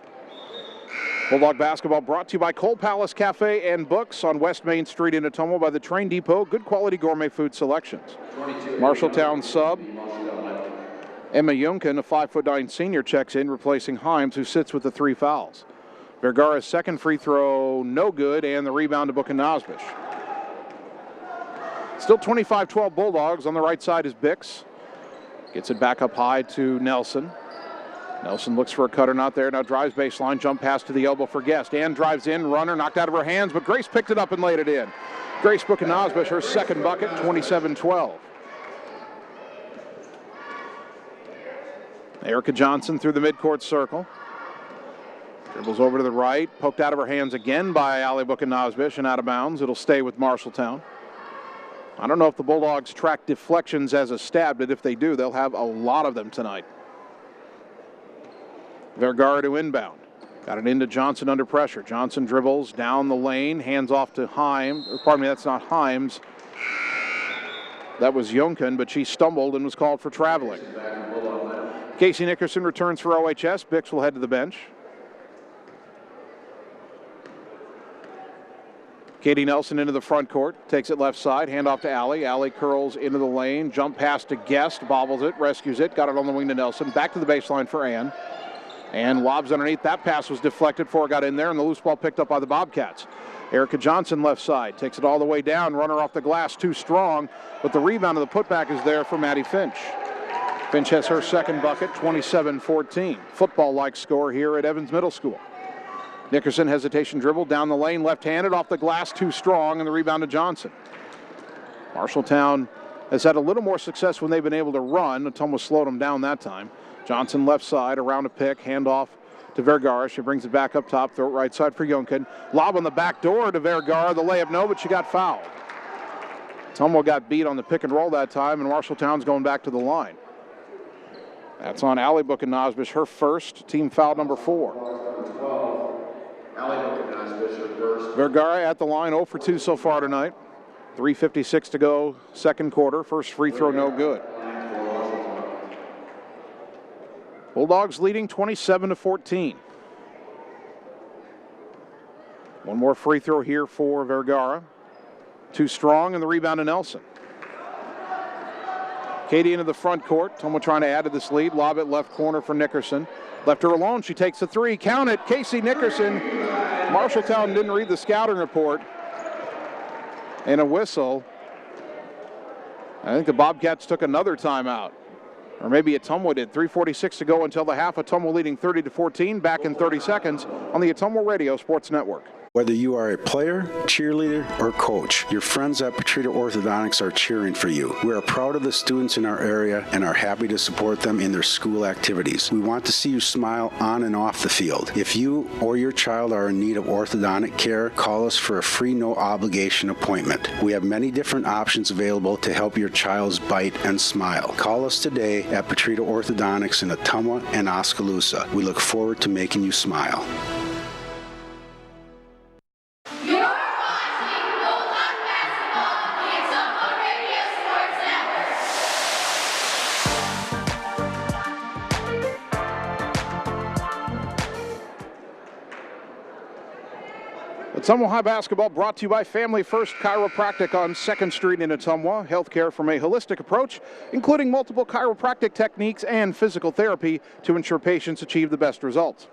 Bulldog basketball brought to you by Coal Palace Cafe and Books on West Main Street in Ottumwa by the Train Depot. Good quality gourmet food selections. Marshalltown sub. Emma Yunkin, a 5'9" senior, checks in, replacing Himes, who sits with the 3 fouls. Vergara's second free throw, no good, and the rebound to Buchanosbish. Still 25-12 Bulldogs. On the right side is Bix. Gets it back up high to Nelson. Nelson looks for a cutter, not there. Now drives baseline, jump pass to the elbow for Guest. Ann drives in, runner knocked out of her hands, but Grace picked it up and laid it in. Grace Buchanosbish, her second bucket, 27-12. Erica Johnson through the midcourt circle. Dribbles over to the right, poked out of her hands again by Allie Buchanosbish and out of bounds. It'll stay with Marshalltown. I don't know if the Bulldogs track deflections as a stat, but if they do, they'll have a lot of them tonight. Vergara to inbound. Got it into Johnson under pressure. Johnson dribbles down the lane, hands off to Himes. Pardon me, that's not Himes. That was Yunkin, but she stumbled and was called for traveling. Casey Nickerson returns for OHS. Bix will head to the bench. Katie Nelson into the front court, takes it left side, handoff to Allie. Allie curls into the lane, jump pass to Guest, bobbles it, rescues it, got it on the wing to Nelson. Back to the baseline for Ann. And lobs underneath. That pass was deflected before it got in there, and the loose ball picked up by the Bobcats. Erica Johnson left side, takes it all the way down, runner off the glass, too strong, but the rebound of the putback is there for Maddie Finch. Finch has her second bucket, 27-14. Football-like score here at Evans Middle School. Nickerson hesitation dribble down the lane, left-handed, off the glass, too strong, and the rebound to Johnson. Marshalltown has had a little more success when they've been able to run. Ottumwa slowed them down that time. Johnson left side, around a pick, handoff to Vergara. She brings it back up top, throw it right side for Yunkin. Lob on the back door to Vergara. The layup, no, but she got fouled. Ottumwa got beat on the pick and roll that time, and Marshalltown's going back to the line. That's on Allie Buchanosbish, her first, team foul number 4. Vergara at the line, 0 for 2 so far tonight. 3:56 to go, second quarter. First free throw, no good. Bulldogs leading 27-14. One more free throw here for Vergara. Too strong, and the rebound to Nelson. Katie into the front court. Ottumwa trying to add to this lead. Lob it left corner for Nickerson. Left her alone. She takes the 3. Count it. Casey Nickerson. Marshalltown didn't read the scouting report. And a whistle. I think the Bobcats took another timeout. Or maybe Ottumwa did. 3:46 to go until the half. Ottumwa leading 30-14. Back in 30 seconds on the Ottumwa Radio Sports Network. Whether you are a player, cheerleader, or coach, your friends at Petrita Orthodontics are cheering for you. We are proud of the students in our area and are happy to support them in their school activities. We want to see you smile on and off the field. If you or your child are in need of orthodontic care, call us for a free no-obligation appointment. We have many different options available to help your child's bite and smile. Call us today at Petrita Orthodontics in Ottumwa and Oskaloosa. We look forward to making you smile. Ottumwa High Basketball brought to you by Family First Chiropractic on 2nd Street in Ottumwa. Healthcare from a holistic approach, including multiple chiropractic techniques and physical therapy to ensure patients achieve the best results.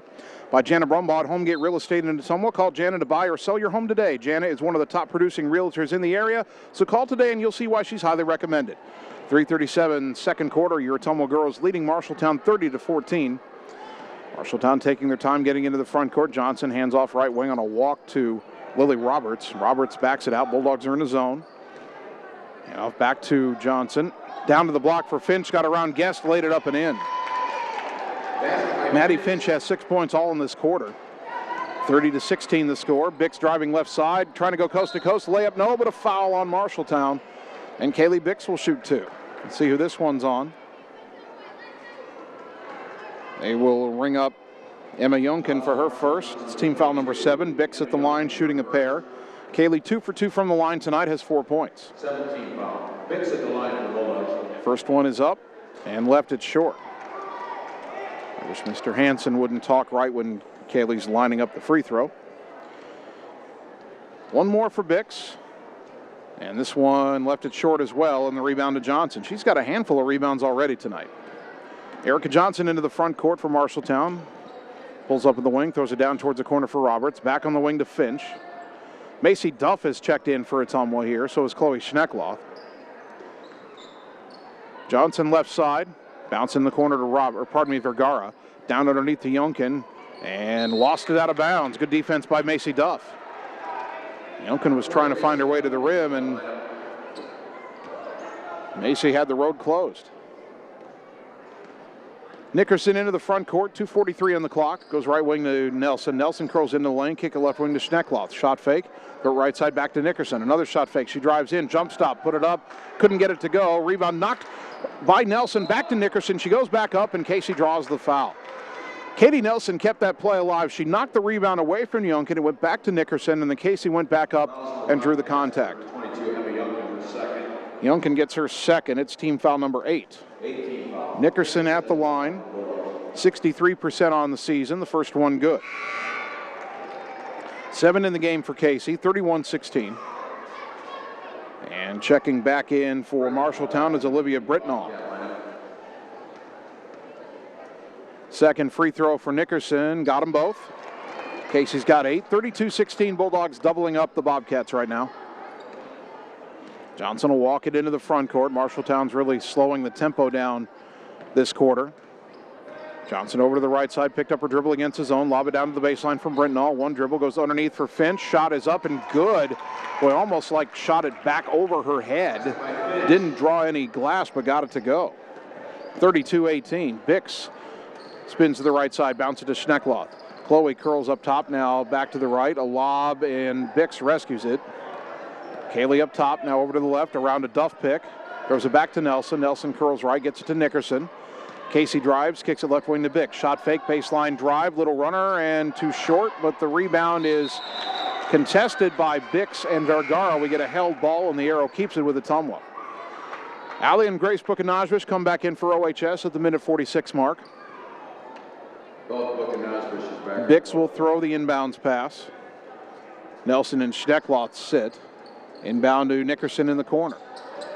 By Jana Brumbaugh at Homegate Real Estate in Ottumwa. Call Jana to buy or sell your home today. Jana is one of the top producing realtors in the area, so call today and you'll see why she's highly recommended. 3:37 second quarter, your Ottumwa girls leading Marshalltown 30-14. Marshalltown taking their time getting into the front court. Johnson hands off right wing on a walk to Lily Roberts. Roberts backs it out. Bulldogs are in the zone. And off back to Johnson. Down to the block for Finch. Got around Guest. Laid it up and in. Maddie Finch has 6 points all in this quarter. 30-16 the score. Bix driving left side, trying to go coast to coast. Layup, no, but a foul on Marshalltown. And Kaylee Bix will shoot 2. Let's see who this one's on. They will ring up Emma Yonkin for her first. It's team foul number 7. Bix at the line shooting a pair. Kaylee 2 for 2 from the line tonight, has 4 points. 17 foul. Bix at the line for the Bulldogs. First one is up and left it short. I wish Mr. Hansen wouldn't talk right when Kaylee's lining up the free throw. One more for Bix. And this one left it short as well, and the rebound to Johnson. She's got a handful of rebounds already tonight. Erica Johnson into the front court for Marshalltown. Pulls up in the wing, throws it down towards the corner for Roberts. Back on the wing to Finch. Macy Duff has checked in for Ottumwa here, so is Chloe Schneckloth. Johnson left side. Bounce in the corner to Vergara. Down underneath to Yonkin. And lost it out of bounds. Good defense by Macy Duff. Yonkin was trying to find her way to the rim, and Macy had the road closed. Nickerson into the front court, 2:43 on the clock. Goes right wing to Nelson. Nelson curls into the lane, kick a left wing to Schneckloth. Shot fake, go right side back to Nickerson. Another shot fake. She drives in, jump stop, put it up, couldn't get it to go. Rebound knocked by Nelson, back to Nickerson. She goes back up, and Casey draws the foul. Katie Nelson kept that play alive. She knocked the rebound away from Yonkin. It went back to Nickerson, and then Casey went back up and drew the contact. 22, Emma Yonkin, her second. Yonkin gets her second. It's team foul number 8. 18 foul. Nickerson at the line. 63% on the season. The first one good. 7 in the game for Casey. 31-16. And checking back in for Marshalltown is Olivia Britnall. Second free throw for Nickerson. Got them both. Casey's got 8. 32-16. Bulldogs doubling up the Bobcats right now. Johnson will walk it into the front court. Marshalltown's really slowing the tempo down this quarter. Johnson over to the right side, picked up her dribble against his own. Lob it down to the baseline from Britnall. One dribble goes underneath for Finch. Shot is up and good. Boy, almost like shot it back over her head. Didn't draw any glass, but got it to go. 32-18. Bix spins to the right side, bounce it to Schneckloth. Chloe curls up top now, back to the right. A lob, and Bix rescues it. Kaylee up top, now over to the left, around a Duff pick. Throws it back to Nelson. Nelson curls right, gets it to Nickerson. Casey drives, kicks it left wing to Bix. Shot fake, baseline drive, little runner, and too short, but the rebound is contested by Bix and Vergara. We get a held ball, and the arrow keeps it with Ottumwa. Allie and Grace Bukanajvish come back in for OHS at the minute 46 mark. Bix will throw the inbounds pass. Nelson and Schneckloth sit. Inbound to Nickerson in the corner.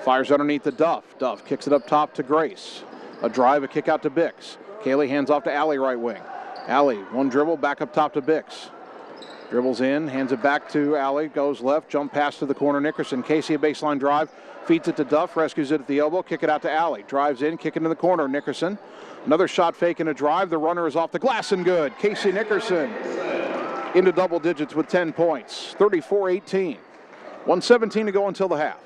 Fires underneath to Duff. Duff kicks it up top to Grace. A drive, a kick out to Bix. Kaylee hands off to Allie right wing. Allie, one dribble, back up top to Bix. Dribbles in, hands it back to Allie, goes left, jump pass to the corner, Nickerson. Casey, a baseline drive, feeds it to Duff, rescues it at the elbow, kick it out to Allie. Drives in, kick into the corner, Nickerson. Another shot fake and a drive. The runner is off the glass and good. Casey Nickerson into double digits with 10 points. 34-18. 1:17 to go until the half.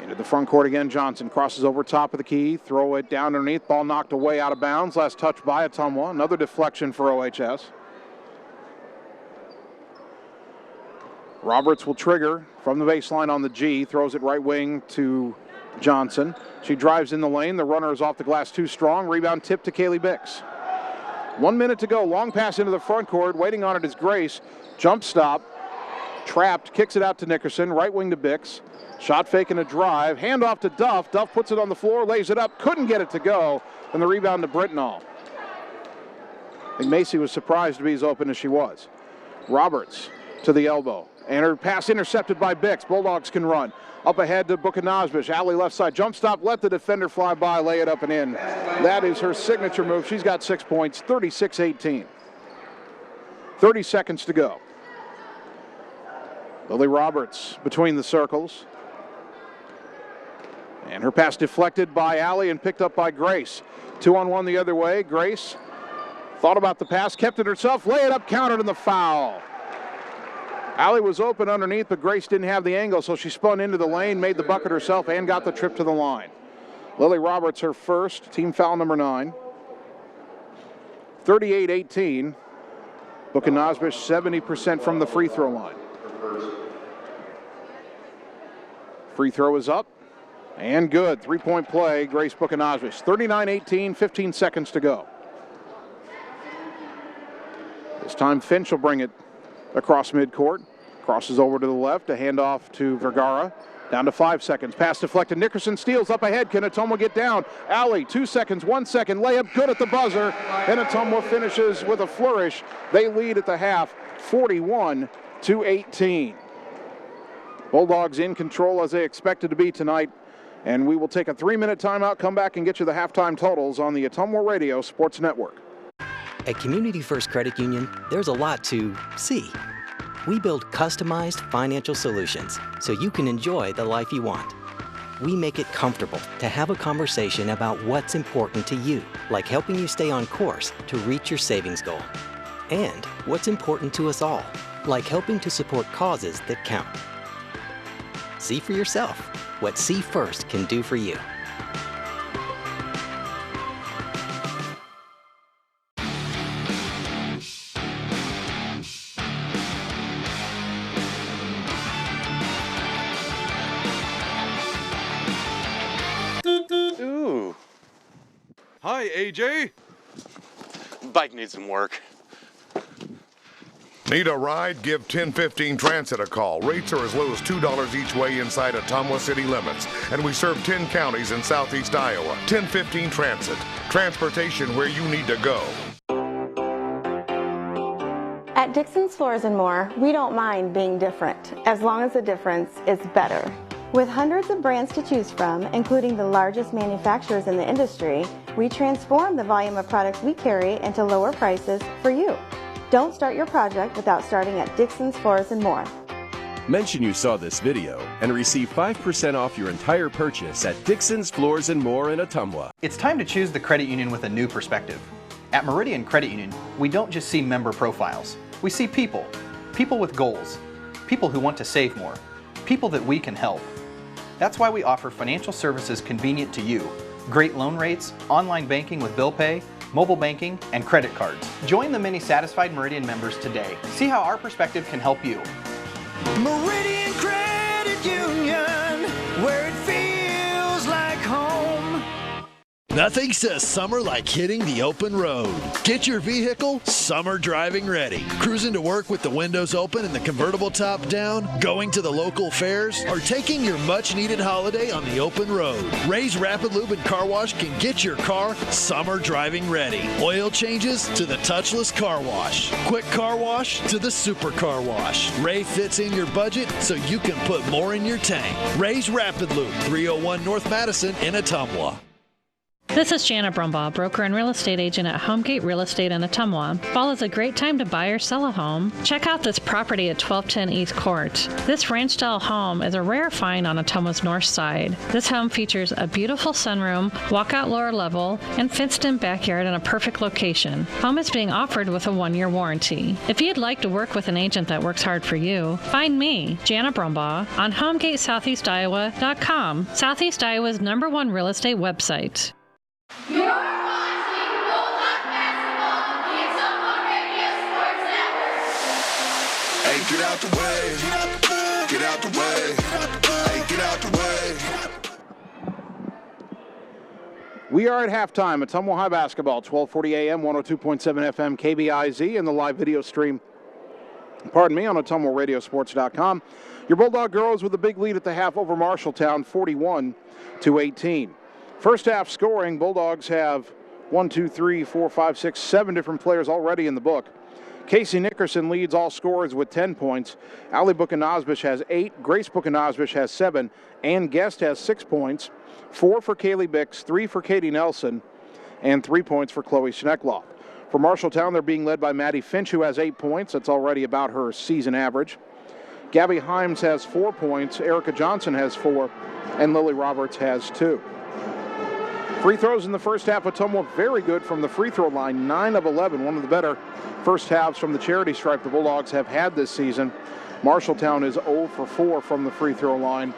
Into the front court again. Johnson crosses over top of the key. Throw it down underneath. Ball knocked away out of bounds. Last touch by Ottumwa. Another deflection for OHS. Roberts will trigger from the baseline on the G. Throws it right wing to Johnson. She drives in the lane. The runner is off the glass too strong. Rebound tip to Kaylee Bix. 1 minute to go. Long pass into the front court. Waiting on it is Grace. Jump stop. Trapped. Kicks it out to Nickerson. Right wing to Bix. Shot fake and a drive. Hand off to Duff. Duff puts it on the floor. Lays it up. Couldn't get it to go. And the rebound to Britnall. I think Macy was surprised to be as open as she was. Roberts to the elbow. And her pass intercepted by Bix. Bulldogs can run. Up ahead to Bukanajvish. Allie left side. Jump stop. Let the defender fly by. Lay it up and in. That is her signature move. She's got 6 points. 36-18. 30 seconds to go. Lily Roberts between the circles. And her pass deflected by Allie and picked up by Grace. 2-on-1 the other way. Grace thought about the pass, kept it herself. Lay it up, countered in the foul. Allie was open underneath, but Grace didn't have the angle, so she spun into the lane, made the bucket herself, and got the trip to the line. Lily Roberts, her first, team foul number 9. 38-18. Buchanazbish 70% from the free throw line. Free throw is up and good. 3-point play, Grace Buchanazbish. 39-18, 15 seconds to go. This time Finch will bring it across midcourt. Crosses over to the left, a handoff to Vergara. Down to 5 seconds. Pass deflected. Nickerson steals up ahead. Can Ottumwa get down? Alley, 2 seconds, 1 second. Layup good at the buzzer. And Ottumwa finishes with a flourish. They lead at the half, 41-18. Bulldogs in control as they expected to be tonight. And we will take a 3-minute timeout, come back and get you the halftime totals on the Ottumwa Radio Sports Network. At Community First Credit Union, there's a lot to see. We build customized financial solutions so you can enjoy the life you want. We make it comfortable to have a conversation about what's important to you, like helping you stay on course to reach your savings goal. And what's important to us all, like helping to support causes that count. See for yourself what See First can do for you. Ooh. Hi, AJ. Bike needs some work. Need a ride? Give 1015 Transit a call. Rates are as low as $2 each way inside Ottumwa city limits. And we serve 10 counties in southeast Iowa. 1015 Transit. Transportation where you need to go. At Dixon's Floors & More, we don't mind being different, as long as the difference is better. With hundreds of brands to choose from, including the largest manufacturers in the industry, we transform the volume of products we carry into lower prices for you. Don't start your project without starting at Dixon's Floors & More. Mention you saw this video and receive 5% off your entire purchase at Dixon's Floors & More in Ottumwa. It's time to choose the credit union with a new perspective. At Meridian Credit Union, we don't just see member profiles. We see people. People with goals. People who want to save more. People that we can help. That's why we offer financial services convenient to you. Great loan rates, online banking with bill pay, mobile banking, and credit cards. Join the many satisfied Meridian members today. See how our perspective can help you. Meridian Credit Union, where it feels like home. Nothing says summer like hitting the open road. Get your vehicle summer driving ready. Cruising to work with the windows open and the convertible top down, going to the local fairs, or taking your much-needed holiday on the open road. Ray's Rapid Lube and Car Wash can get your car summer driving ready. Oil changes to the touchless car wash. Quick car wash to the super car wash. Ray fits in your budget so you can put more in your tank. Ray's Rapid Lube, 301 North Madison in Ottumwa. This is Jana Brumbaugh, broker and real estate agent at Homegate Real Estate in Ottumwa. Fall is a great time to buy or sell a home. Check out this property at 1210 East Court. This ranch-style home is a rare find on Ottumwa's north side. This home features a beautiful sunroom, walkout lower level, and fenced-in backyard in a perfect location. Home is being offered with a 1-year warranty. If you'd like to work with an agent that works hard for you, find me, Jana Brumbaugh, on HomegateSoutheastIowa.com, Southeast Iowa's #1 real estate website. You're watching Bulldog Basketball on the Ottumwa Radio Sports Network. Hey, get out the way. Get out the way. Hey, get out the way. We are at halftime at Ottumwa High Basketball, 1240 AM, 102.7 FM, KBIZ, and the live video stream, on OttumwaRadioSports.com. Your Bulldog girls with a big lead at the half over Marshalltown, 41-18. First half scoring, Bulldogs have 7 different players already in the book. Casey Nickerson leads all scorers with 10 points. Allie Buchanazbish has 8. Grace Buchanazbish has 7. Ann Guest has 6 points. 4 for Kaylee Bix, 3 for Katie Nelson, and 3 points for Chloe Schneckloff. For Marshalltown, they're being led by Maddie Finch, who has 8 points. That's already about her season average. Gabby Himes has 4 points. Erica Johnson has 4. And Lily Roberts has 2. Free throws in the first half, Ottumwa very good from the free throw line, 9 of 11, one of the better first halves from the charity stripe the Bulldogs have had this season. Marshalltown is 0 for 4 from the free throw line,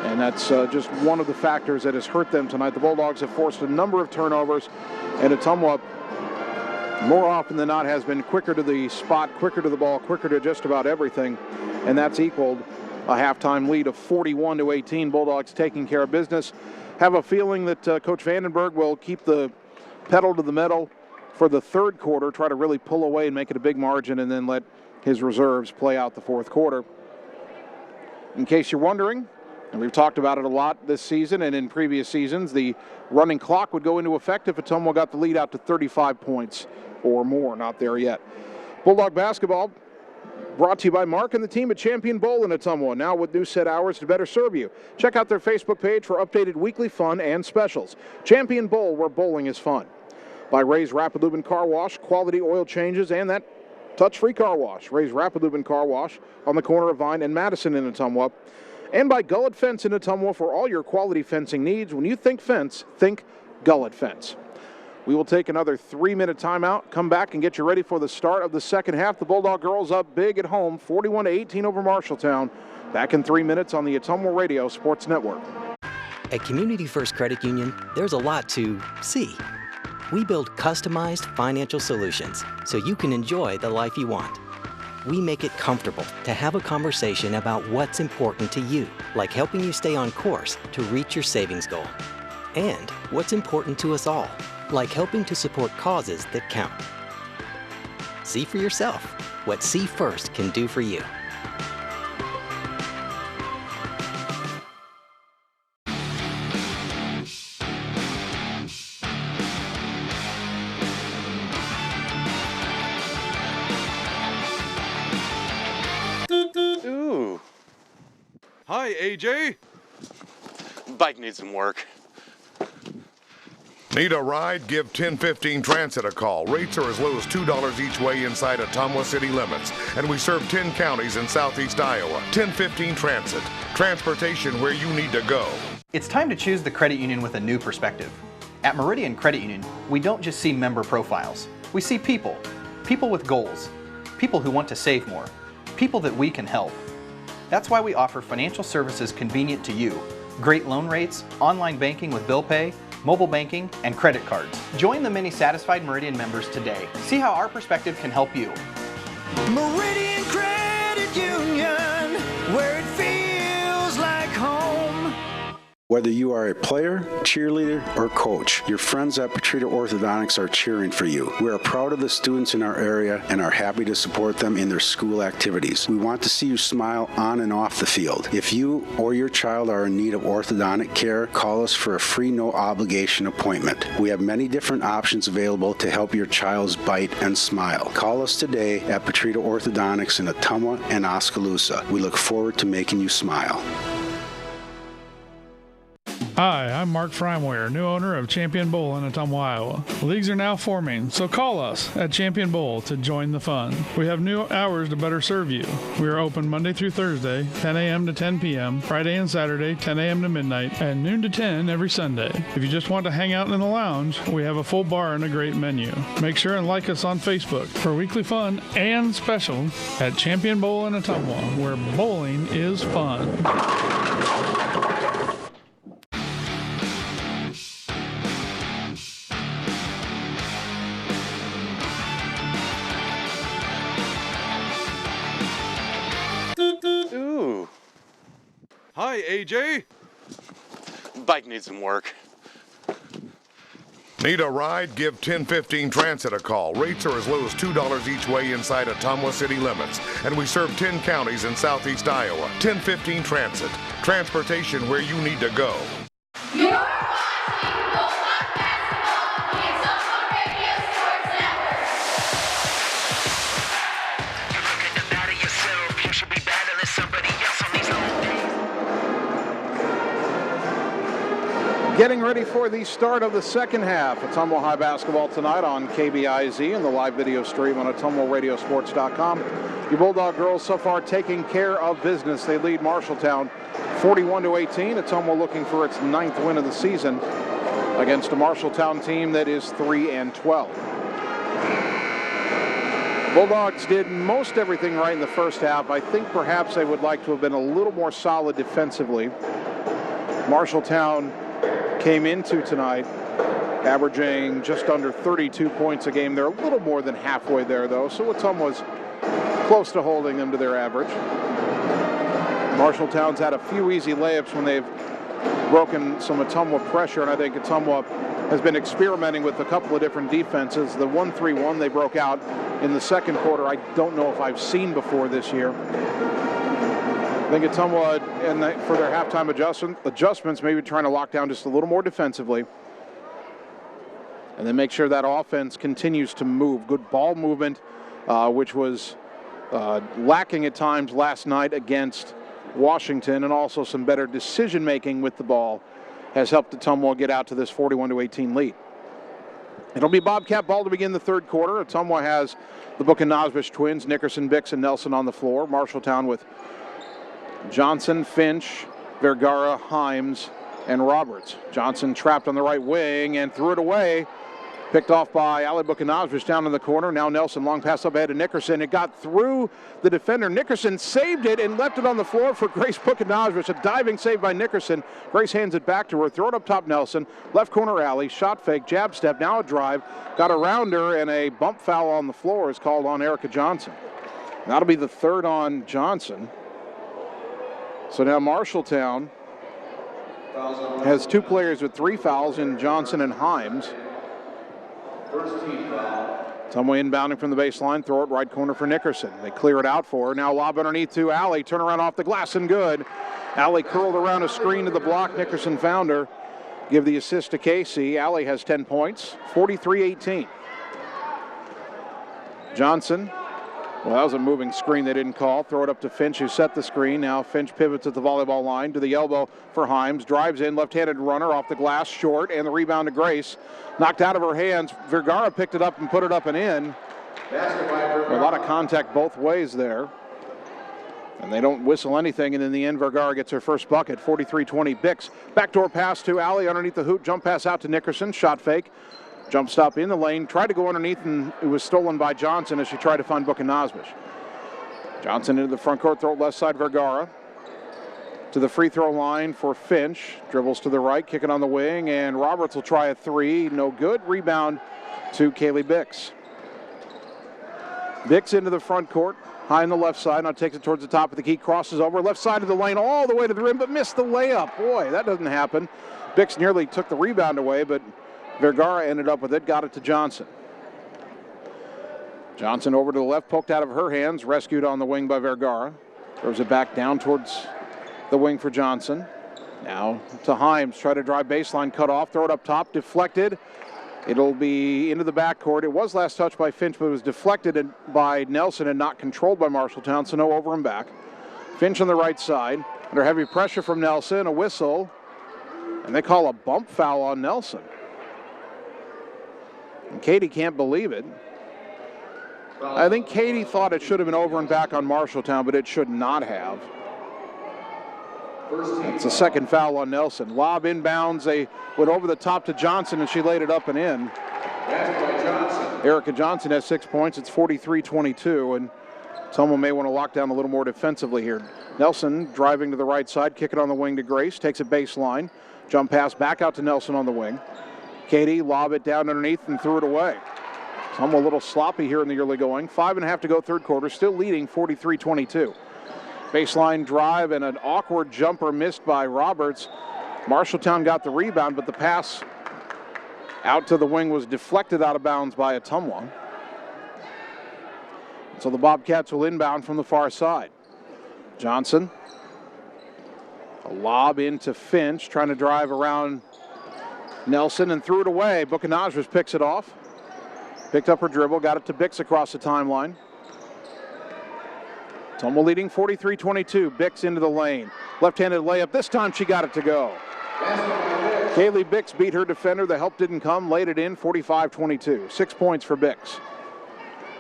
and that's just one of the factors that has hurt them tonight. The Bulldogs have forced a number of turnovers, and Ottumwa more often than not has been quicker to the spot, quicker to the ball, quicker to just about everything, and that's equaled a halftime lead of 41-18. Bulldogs taking care of business. Have a feeling that Coach Vandenberg will keep the pedal to the metal for the third quarter, try to really pull away and make it a big margin, and then let his reserves play out the fourth quarter. In case you're wondering, and we've talked about it a lot this season and in previous seasons, the running clock would go into effect if Ottumwa got the lead out to 35 points or more. Not there yet. Bulldog basketball brought to you by Mark and the team at Champion Bowl in Ottumwa, now with new set hours to better serve you. Check out their Facebook page for updated weekly fun and specials. Champion Bowl, where bowling is fun. By Ray's Rapid Lube and Car Wash, quality oil changes, and that touch-free car wash. Ray's Rapid Lube and Car Wash on the corner of Vine and Madison in Ottumwa. And by Gullet Fence in Ottumwa for all your quality fencing needs. When you think fence, think Gullet Fence. We will take another 3-minute timeout, come back and get you ready for the start of the second half. The Bulldog girls up big at home, 41-18 over Marshalltown. Back in 3 minutes on the Ottumwa Radio Sports Network. At Community First Credit Union, there's a lot to see. We build customized financial solutions so you can enjoy the life you want. We make it comfortable to have a conversation about what's important to you, like helping you stay on course to reach your savings goal. And what's important to us all, like helping to support causes that count. See for yourself what See First can do for you. Ooh. Hi, AJ. Bike needs some work. Need a ride? Give 1015 Transit a call. Rates are as low as $2 each way inside Ottumwa city limits. And we serve 10 counties in southeast Iowa. 1015 Transit. Transportation where you need to go. It's time to choose the credit union with a new perspective. At Meridian Credit Union, we don't just see member profiles. We see people. People with goals. People who want to save more. People that we can help. That's why we offer financial services convenient to you. Great loan rates, online banking with bill pay, mobile banking, and credit cards. Join the many satisfied Meridian members today. See how our perspective can help you. Meridian Credit Union, where it feels like home. Whether you are a player, cheerleader, or coach, your friends at Petrita Orthodontics are cheering for you. We are proud of the students in our area and are happy to support them in their school activities. We want to see you smile on and off the field. If you or your child are in need of orthodontic care, call us for a free no-obligation appointment. We have many different options available to help your child's bite and smile. Call us today at Petrita Orthodontics in Ottumwa and Oskaloosa. We look forward to making you smile. Hi, I'm Mark Frimeware, new owner of Champion Bowl in Ottumwa, Iowa. Leagues are now forming, so call us at Champion Bowl to join the fun. We have new hours to better serve you. We are open Monday through Thursday, 10 a.m. to 10 p.m., Friday and Saturday, 10 a.m. to midnight, and noon to 10 every Sunday. If you just want to hang out in the lounge, we have a full bar and a great menu. Make sure and like us on Facebook for weekly fun and special at Champion Bowl in Ottumwa, where bowling is fun. Ooh. Hi, AJ. Bike needs some work. Need a ride? Give 1015 Transit a call. Rates are as low as $2 each way inside Ottumwa city limits. And we serve 10 counties in southeast Iowa. 1015 Transit. Transportation where you need to go. You're watching Bulldog Basketball, the Ottumwa Radio Sports Network. You're looking to better yourself. You should be battling somebody else on these long days. Getting ready for the start of the second half. Ottumwa High basketball tonight on KBIZ and the live video stream on OttumwaRadioSports.com. Your Bulldog girls so far taking care of business. They lead Marshalltown 41-18. Ottumwa looking for its 9th win of the season against a Marshalltown team that is 3-12. Bulldogs did most everything right in the first half. I think perhaps they would like to have been a little more solid defensively. Marshalltown came into tonight averaging just under 32 points a game. They're a little more than halfway there, though, so Ottumwa's close to holding them to their average. Marshalltown's had a few easy layups when they've broken some Ottumwa pressure, and I think Ottumwa has been experimenting with a couple of different defenses. The 1-3-1 they broke out in the second quarter, I don't know if I've seen before this year. I think Ottumwa, for their halftime adjustments, maybe trying to lock down just a little more defensively, and then make sure that offense continues to move. Good ball movement, which was lacking at times last night against Washington, and also some better decision-making with the ball has helped Ottumwa get out to this 41-18 lead. It'll be Bobcat ball to begin the third quarter. Ottumwa has the Book and Nosbish twins, Nickerson, Bix, and Nelson on the floor. Marshalltown with Johnson, Finch, Vergara, Himes, and Roberts. Johnson trapped on the right wing and threw it away. Picked off by Ali Bukanazvic down in the corner. Now Nelson, long pass up ahead to Nickerson. It got through the defender. Nickerson saved it and left it on the floor for Grace Bukanazvic. A diving save by Nickerson. Grace hands it back to her. Throw it up top Nelson. Left corner alley. Shot fake. Jab step. Now a drive. Got around her, and a bump foul on the floor is called on Erica Johnson. That'll be the third on Johnson. So now Marshalltown has two players with 3 fouls in Johnson and Himes. First team foul. Ottumwa inbounding from the baseline, throw it right corner for Nickerson. They clear it out for her. Now lob underneath to Alley. Turn around off the glass and good. Alley curled around a screen to the block. Nickerson found her. Give the assist to Casey. Alley has 10 points, 43-18. Johnson. Well, that was a moving screen they didn't call. Throw it up to Finch, who set the screen. Now Finch pivots at the volleyball line to the elbow for Himes. Drives in, left-handed runner off the glass, short, and the rebound to Grace. Knocked out of her hands. Vergara picked it up and put it up and in. A lot of contact both ways there. And they don't whistle anything, and in the end, Vergara gets her first bucket, 43-20. Bix, backdoor pass to Alley underneath the hoop. Jump pass out to Nickerson. Shot fake. Jump stop in the lane, tried to go underneath, and it was stolen by Johnson as she tried to find Book and Nosbish. Johnson into the front court, throw it left side, Vergara. To the free throw line for Finch. Dribbles to the right, kick it on the wing, and Roberts will try a three. No good. Rebound to Kaylee Bix. Bix into the front court, high on the left side. Now takes it towards the top of the key, crosses over, left side of the lane, all the way to the rim, but missed the layup. Boy, that doesn't happen. Bix nearly took the rebound away, but Vergara ended up with it, got it to Johnson. Johnson over to the left, poked out of her hands, rescued on the wing by Vergara. Throws it back down towards the wing for Johnson. Now to Himes, try to drive baseline, cut off, throw it up top, deflected. It'll be into the backcourt. It was last touched by Finch, but it was deflected by Nelson and not controlled by Marshalltown, so no over and back. Finch on the right side, under heavy pressure from Nelson, a whistle, and they call a bump foul on Nelson. And Katie can't believe it. I think Katie thought it should have been over and back on Marshalltown, but it should not have. It's the second foul on Nelson. Lob inbounds. They went over the top to Johnson, and she laid it up and in. Erica Johnson has 6 points. It's 43-22, and someone may want to lock down a little more defensively here. Nelson driving to the right side, kick it on the wing to Grace, takes it baseline. Jump pass back out to Nelson on the wing. Katie lob it down underneath and threw it away. Some a little sloppy here in the early going. 5.5 to go third quarter, still leading 43-22. Baseline drive and an awkward jumper missed by Roberts. Marshalltown got the rebound, but the pass out to the wing was deflected out of bounds by Ottumwa. So the Bobcats will inbound from the far side. Johnson. A lob into Finch, trying to drive around Nelson and threw it away. Bukanazvic picks it off. Picked up her dribble, got it to Bix across the timeline. Ottumwa leading 43-22. Bix into the lane. Left-handed layup. This time she got it to go. Kaylee Bix beat her defender. The help didn't come. Laid it in, 45-22. 6 points for Bix.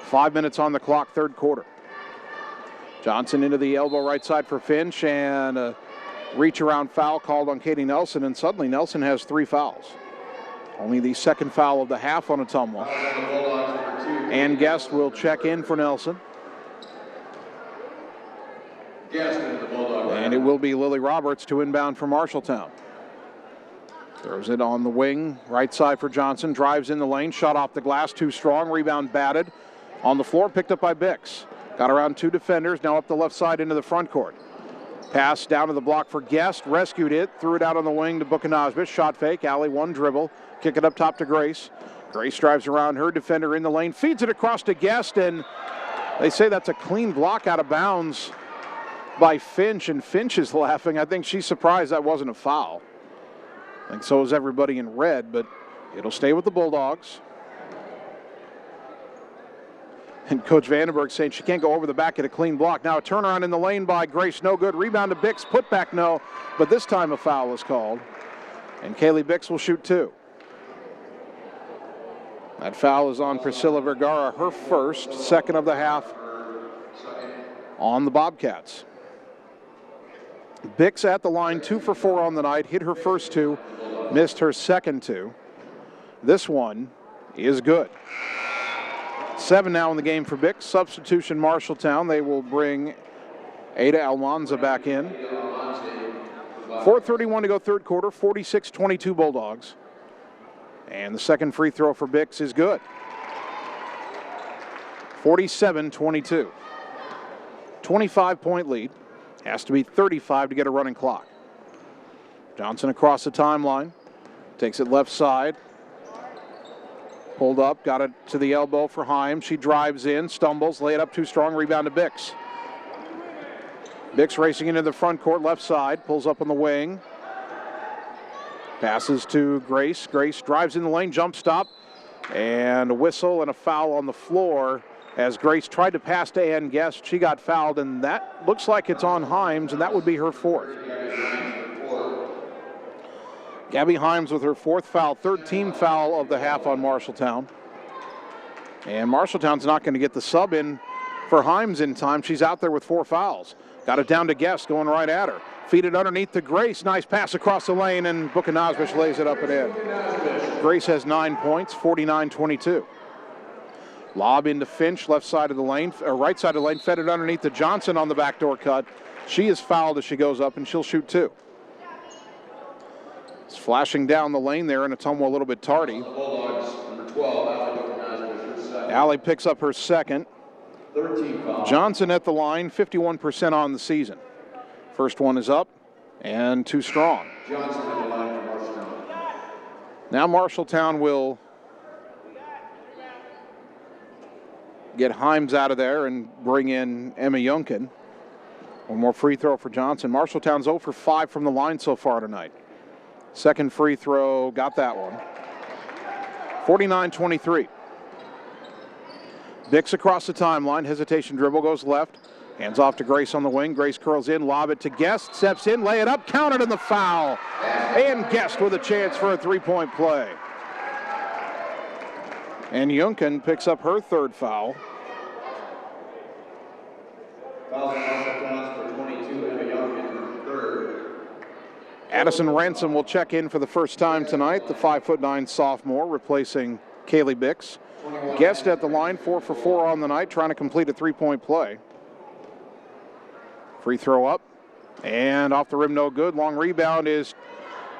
5 minutes on the clock, third quarter. Johnson into the elbow right side for Finch, and a reach-around foul called on Katie Nelson, and suddenly Nelson has 3 fouls. Only the second foul of the half on Ottumwa. And Guest will check in for Nelson. And it will be Lily Roberts to inbound for Marshalltown. Throws it on the wing, right side for Johnson. Drives in the lane, shot off the glass, too strong. Rebound batted. On the floor, picked up by Bix. Got around 2 defenders, now up the left side into the front court. Pass down to the block for Guest, rescued it, threw it out on the wing to Bukanazbis. Shot fake, Alley, 1 dribble. Kick it up top to Grace. Grace drives around her defender in the lane, feeds it across to Guest, and they say that's a clean block out of bounds by Finch, and Finch is laughing. I think she's surprised that wasn't a foul. I think so is everybody in red, but it'll stay with the Bulldogs. And Coach Vandenberg saying she can't go over the back at a clean block. Now a turnaround in the lane by Grace, no good. Rebound to Bix, put back no, but this time a foul is called. And Kaylee Bix will shoot 2. That foul is on Priscilla Vergara, her first, second of the half on the Bobcats. Bix at the line, 2 for 4 on the night, hit her first 2, missed her second 2. This one is good. 7 now in the game for Bix. Substitution Marshalltown. They will bring Ada Almanza back in. 4:31 to go third quarter, 46-22 Bulldogs. And the second free throw for Bix is good. 47-22. 25-point lead. Has to be 35 to get a running clock. Johnson across the timeline. Takes it left side. Pulled up, got it to the elbow for Himes. She drives in, stumbles, lay it up too strong, rebound to Bix. Bix racing into the front court, left side, pulls up on the wing. Passes to Grace. Grace drives in the lane, jump stop, and a whistle and a foul on the floor as Grace tried to pass to Ann Guest. She got fouled, and that looks like it's on Himes, and that would be her 4th. Gabby Himes with her 4th foul, 3rd team foul of the half on Marshalltown. And Marshalltown's not going to get the sub in for Himes in time. She's out there with 4 fouls. Got it down to Guest, going right at her. Feed it underneath to Grace. Nice pass across the lane, and Bukanazbis lays it up and in. Grace has 9 points, 49-22. Lob into Finch, left side of the lane, or right side of the lane, fed it underneath to Johnson on the backdoor cut. She is fouled as she goes up, and she'll shoot 2. It's flashing down the lane there, and Ottumwa a little bit tardy. Alley picks up her second. Johnson at the line, 51% on the season. First one is up, and too strong. Now Marshalltown will get Himes out of there and bring in Emma Yunkin. One more free throw for Johnson. Marshalltown's 0 for 5 from the line so far tonight. Second free throw, got that one. 49-23. Bix across the timeline, hesitation dribble, goes left. Hands off to Grace on the wing. Grace curls in, lob it to Guest, steps in, lay it up, counted in the foul. And Guest with a chance for a 3-point play. And Yunkin picks up her 3rd foul. Addison Ransom will check in for the first time tonight, the 5'9" sophomore, replacing Kaylee Bix. Guest at the line, 4 for 4 on the night, trying to complete a 3-point play. Free throw up, and off the rim, no good. Long rebound is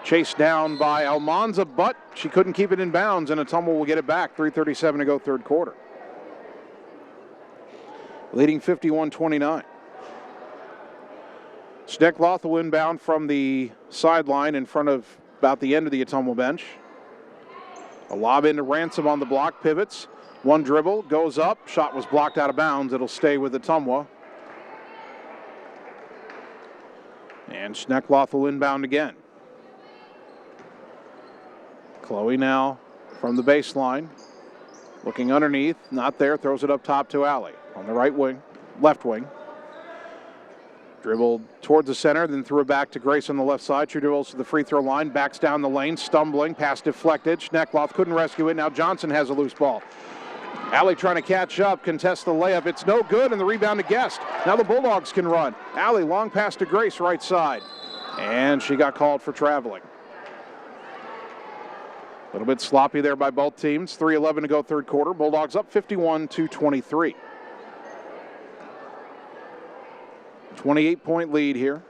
chased down by Almanza, but she couldn't keep it in bounds, and Ottumwa will get it back. 3:37 to go third quarter. Leading 51-29. Schneckloth will inbound from the sideline in front of about the end of the Ottumwa bench. A lob into Ransom on the block, pivots. 1 dribble, goes up. Shot was blocked out of bounds. It'll stay with Ottumwa. And Schneckloth will inbound again. Chloe now from the baseline. Looking underneath, not there, throws it up top to Alley on the right wing, left wing. Dribbled towards the center, then threw it back to Grace on the left side. She dribbles to the free throw line, backs down the lane, stumbling, pass deflected. Schneckloth couldn't rescue it. Now Johnson has a loose ball. Alley trying to catch up, contests the layup. It's no good, and the rebound to Guest. Now the Bulldogs can run. Alley, long pass to Grace, right side. And she got called for traveling. A little bit sloppy there by both teams. 3:11 to go third quarter. Bulldogs up 51-23. 28-point lead here.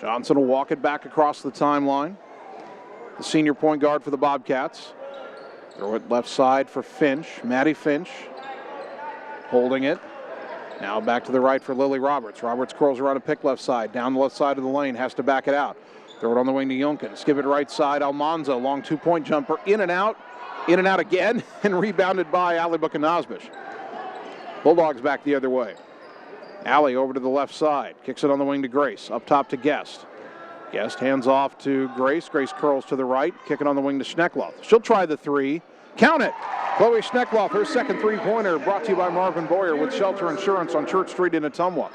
Johnson will walk it back across the timeline. The senior point guard for the Bobcats. Throw it left side for Finch. Maddie Finch holding it. Now back to the right for Lily Roberts. Roberts curls around a pick left side. Down the left side of the lane. Has to back it out. Throw it on the wing to Yunkin. Skip it right side. Almanza. Long two-point jumper. In and out. In and out again. And rebounded by Ali Bukanazbish. Bulldogs back the other way. Allie over to the left side. Kicks it on the wing to Grace. Up top to Guest. Guest hands off to Grace. Grace curls to the right. Kick it on the wing to Schneckloff. She'll try the three. Count it! Chloe Schneckloff, her second three-pointer, brought to you by Marvin Boyer with Shelter Insurance on Church Street in Ottumwa.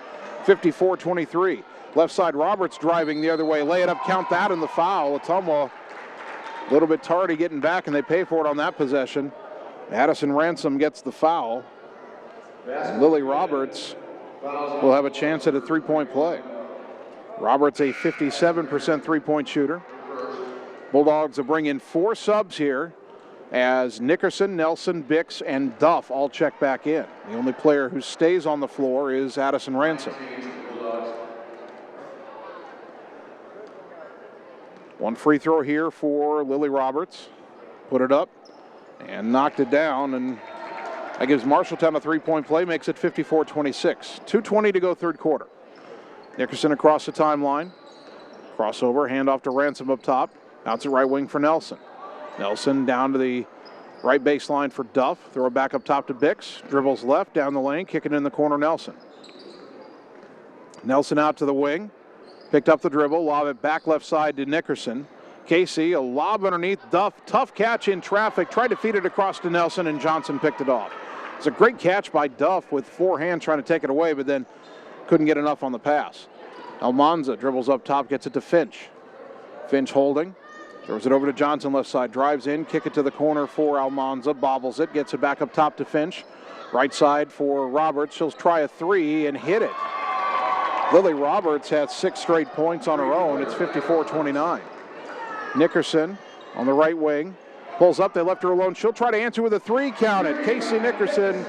54-23. Left side, Roberts driving the other way. Lay it up, count that, and the foul. Ottumwa a little bit tardy getting back, and they pay for it on that possession. Addison Ransom gets the foul. And Lily Roberts will have a chance at a three-point play. Roberts, a 57% three-point shooter. Bulldogs will bring in 4 subs here as Nickerson, Nelson, Bix, and Duff all check back in. The only player who stays on the floor is Addison Ransom. One free throw here for Lily Roberts. Put it up and knocked it down, and that gives Marshalltown a three-point play, makes it 54-26. 2:20 to go third quarter. Nickerson across the timeline. Crossover, handoff to Ransom up top. Bounce it right wing for Nelson. Nelson down to the right baseline for Duff. Throw it back up top to Bix. Dribbles left, down the lane, kick it in the corner, Nelson. Nelson out to the wing. Picked up the dribble, lob it back left side to Nickerson. Casey, a lob underneath Duff. Tough catch in traffic. Tried to feed it across to Nelson, and Johnson picked it off. It's a great catch by Duff with 4 hands trying to take it away, but then couldn't get enough on the pass. Almanza dribbles up top, gets it to Finch. Finch holding. Throws it over to Johnson left side. Drives in, kick it to the corner for Almanza. Bobbles it, gets it back up top to Finch. Right side for Roberts. She'll try a three and hit it. Lily Roberts had 6 straight points on her own. It's 54-29. Nickerson on the right wing. Pulls up, they left her alone. She'll try to answer with a three, count it. Casey Nickerson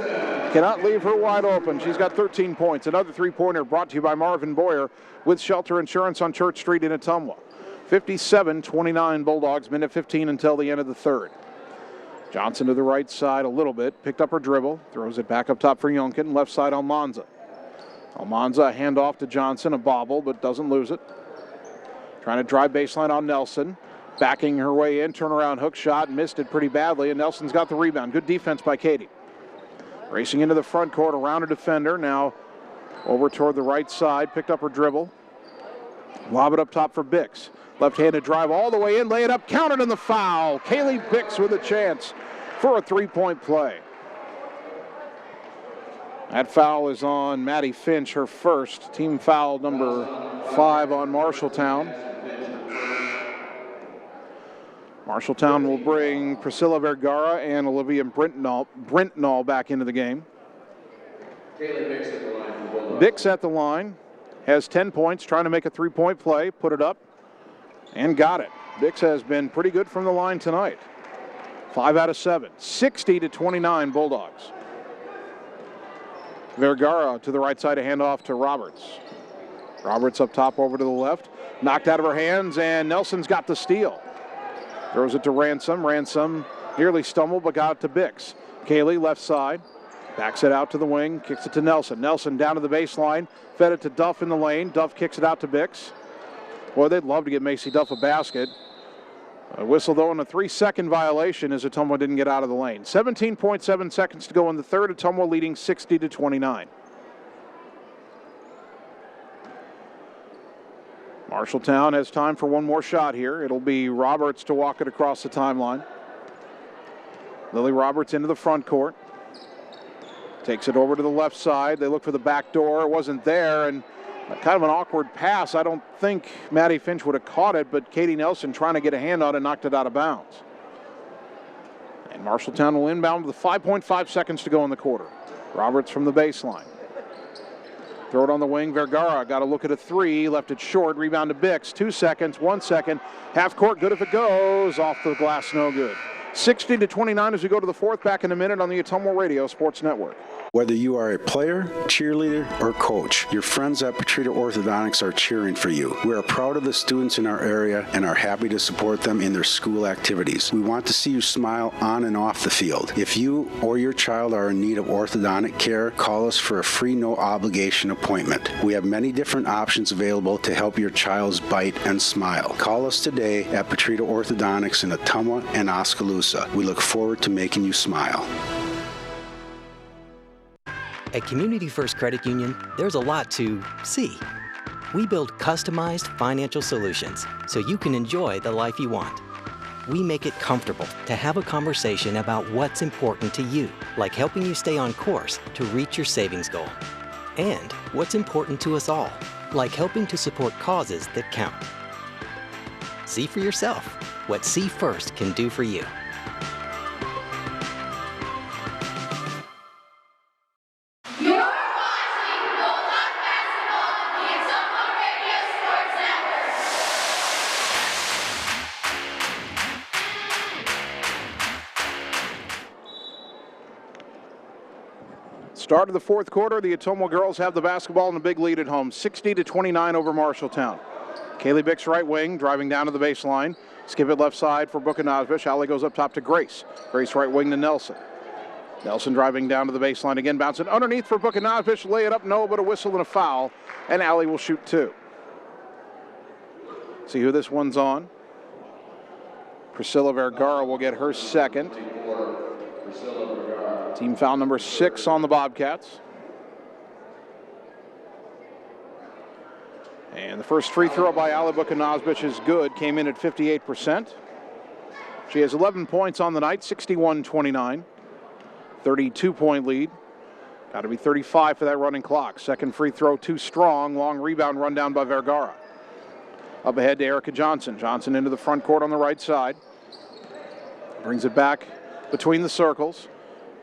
cannot leave her wide open. She's got 13 points. Another three-pointer brought to you by Marvin Boyer with Shelter Insurance on Church Street in Ottumwa. 57-29 Bulldogs, minute 15 until the end of the third. Johnson to the right side a little bit. Picked up her dribble. Throws it back up top for Yunkin. Left side Almanza. Almanza, a handoff to Johnson, a bobble, but doesn't lose it. Trying to drive baseline on Nelson. Backing her way in, turnaround hook shot, missed it pretty badly, and Nelson's got the rebound. Good defense by Katie. Racing into the front court, around a defender, now over toward the right side, picked up her dribble. Lob it up top for Bix. Left-handed drive all the way in, lay it up, counted in the foul. Kaylee Bix with a chance for a three-point play. That foul is on Maddie Finch, her first. Team foul number 5 on Marshalltown. Marshalltown will bring Priscilla Vergara and Olivia Brentnall back into the game. Bix at the line. Has 10 points, trying to make a three-point play. Put it up and got it. Bix has been pretty good from the line tonight. 5 out of 7. 60-29 Bulldogs. Vergara to the right side, a handoff to Roberts. Roberts up top over to the left. Knocked out of her hands, and Nelson's got the steal. Throws it to Ransom. Ransom nearly stumbled, but got it to Bix. Kaylee left side. Backs it out to the wing. Kicks it to Nelson. Nelson down to the baseline. Fed it to Duff in the lane. Duff kicks it out to Bix. Boy, they'd love to get Macy Duff a basket. A whistle, though, and a 3-second violation as Ottumwa didn't get out of the lane. 17.7 seconds to go in the third. Ottumwa leading 60-29. Marshalltown has time for one more shot here. It'll be Roberts to walk it across the timeline. Lily Roberts into the front court. Takes it over to the left side. They look for the back door. It wasn't there, and kind of an awkward pass. I don't think Maddie Finch would have caught it, but Katie Nelson trying to get a hand on it, knocked it out of bounds. And Marshalltown will inbound with 5.5 seconds to go in the quarter. Roberts from the baseline. Throw it on the wing. Vergara got a look at a three, left it short. Rebound to Bix. 2 seconds, 1 second. Half court, good if it goes. Off the glass, no good. 60-29 as we go to the fourth. Back in a minute on the Ottumwa Radio Sports Network. Whether you are a player, cheerleader, or coach, your friends at Petrita Orthodontics are cheering for you. We are proud of the students in our area and are happy to support them in their school activities. We want to see you smile on and off the field. If you or your child are in need of orthodontic care, call us for a free no-obligation appointment. We have many different options available to help your child's bite and smile. Call us today at Petrita Orthodontics in Ottumwa and Oskaloosa. We look forward to making you smile. At Community First Credit Union, there's a lot to see. We build customized financial solutions so you can enjoy the life you want. We make it comfortable to have a conversation about what's important to you, like helping you stay on course to reach your savings goal. And what's important to us all, like helping to support causes that count. See for yourself what See First can do for you. Start of the fourth quarter, the Ottumwa girls have the basketball and a big lead at home, 60-29 over Marshalltown. Kaylee Bix right wing, driving down to the baseline. Skip it left side for Buchanosbish. Allie goes up top to Grace. Grace right wing to Nelson. Nelson driving down to the baseline again, bouncing underneath for Buchanosbish. Lay it up, no, but a whistle and a foul, and Allie will shoot two. See who this one's on. Priscilla Vergara will get her second. Team foul number 6 on the Bobcats. And the first free throw by Ali Buchanosbish is good. Came in at 58%. She has 11 points on the night, 61-29. 32-point lead. Got to be 35 for that running clock. Second free throw too strong. Long rebound run down by Vergara. Up ahead to Erica Johnson. Johnson into the front court on the right side. Brings it back between the circles.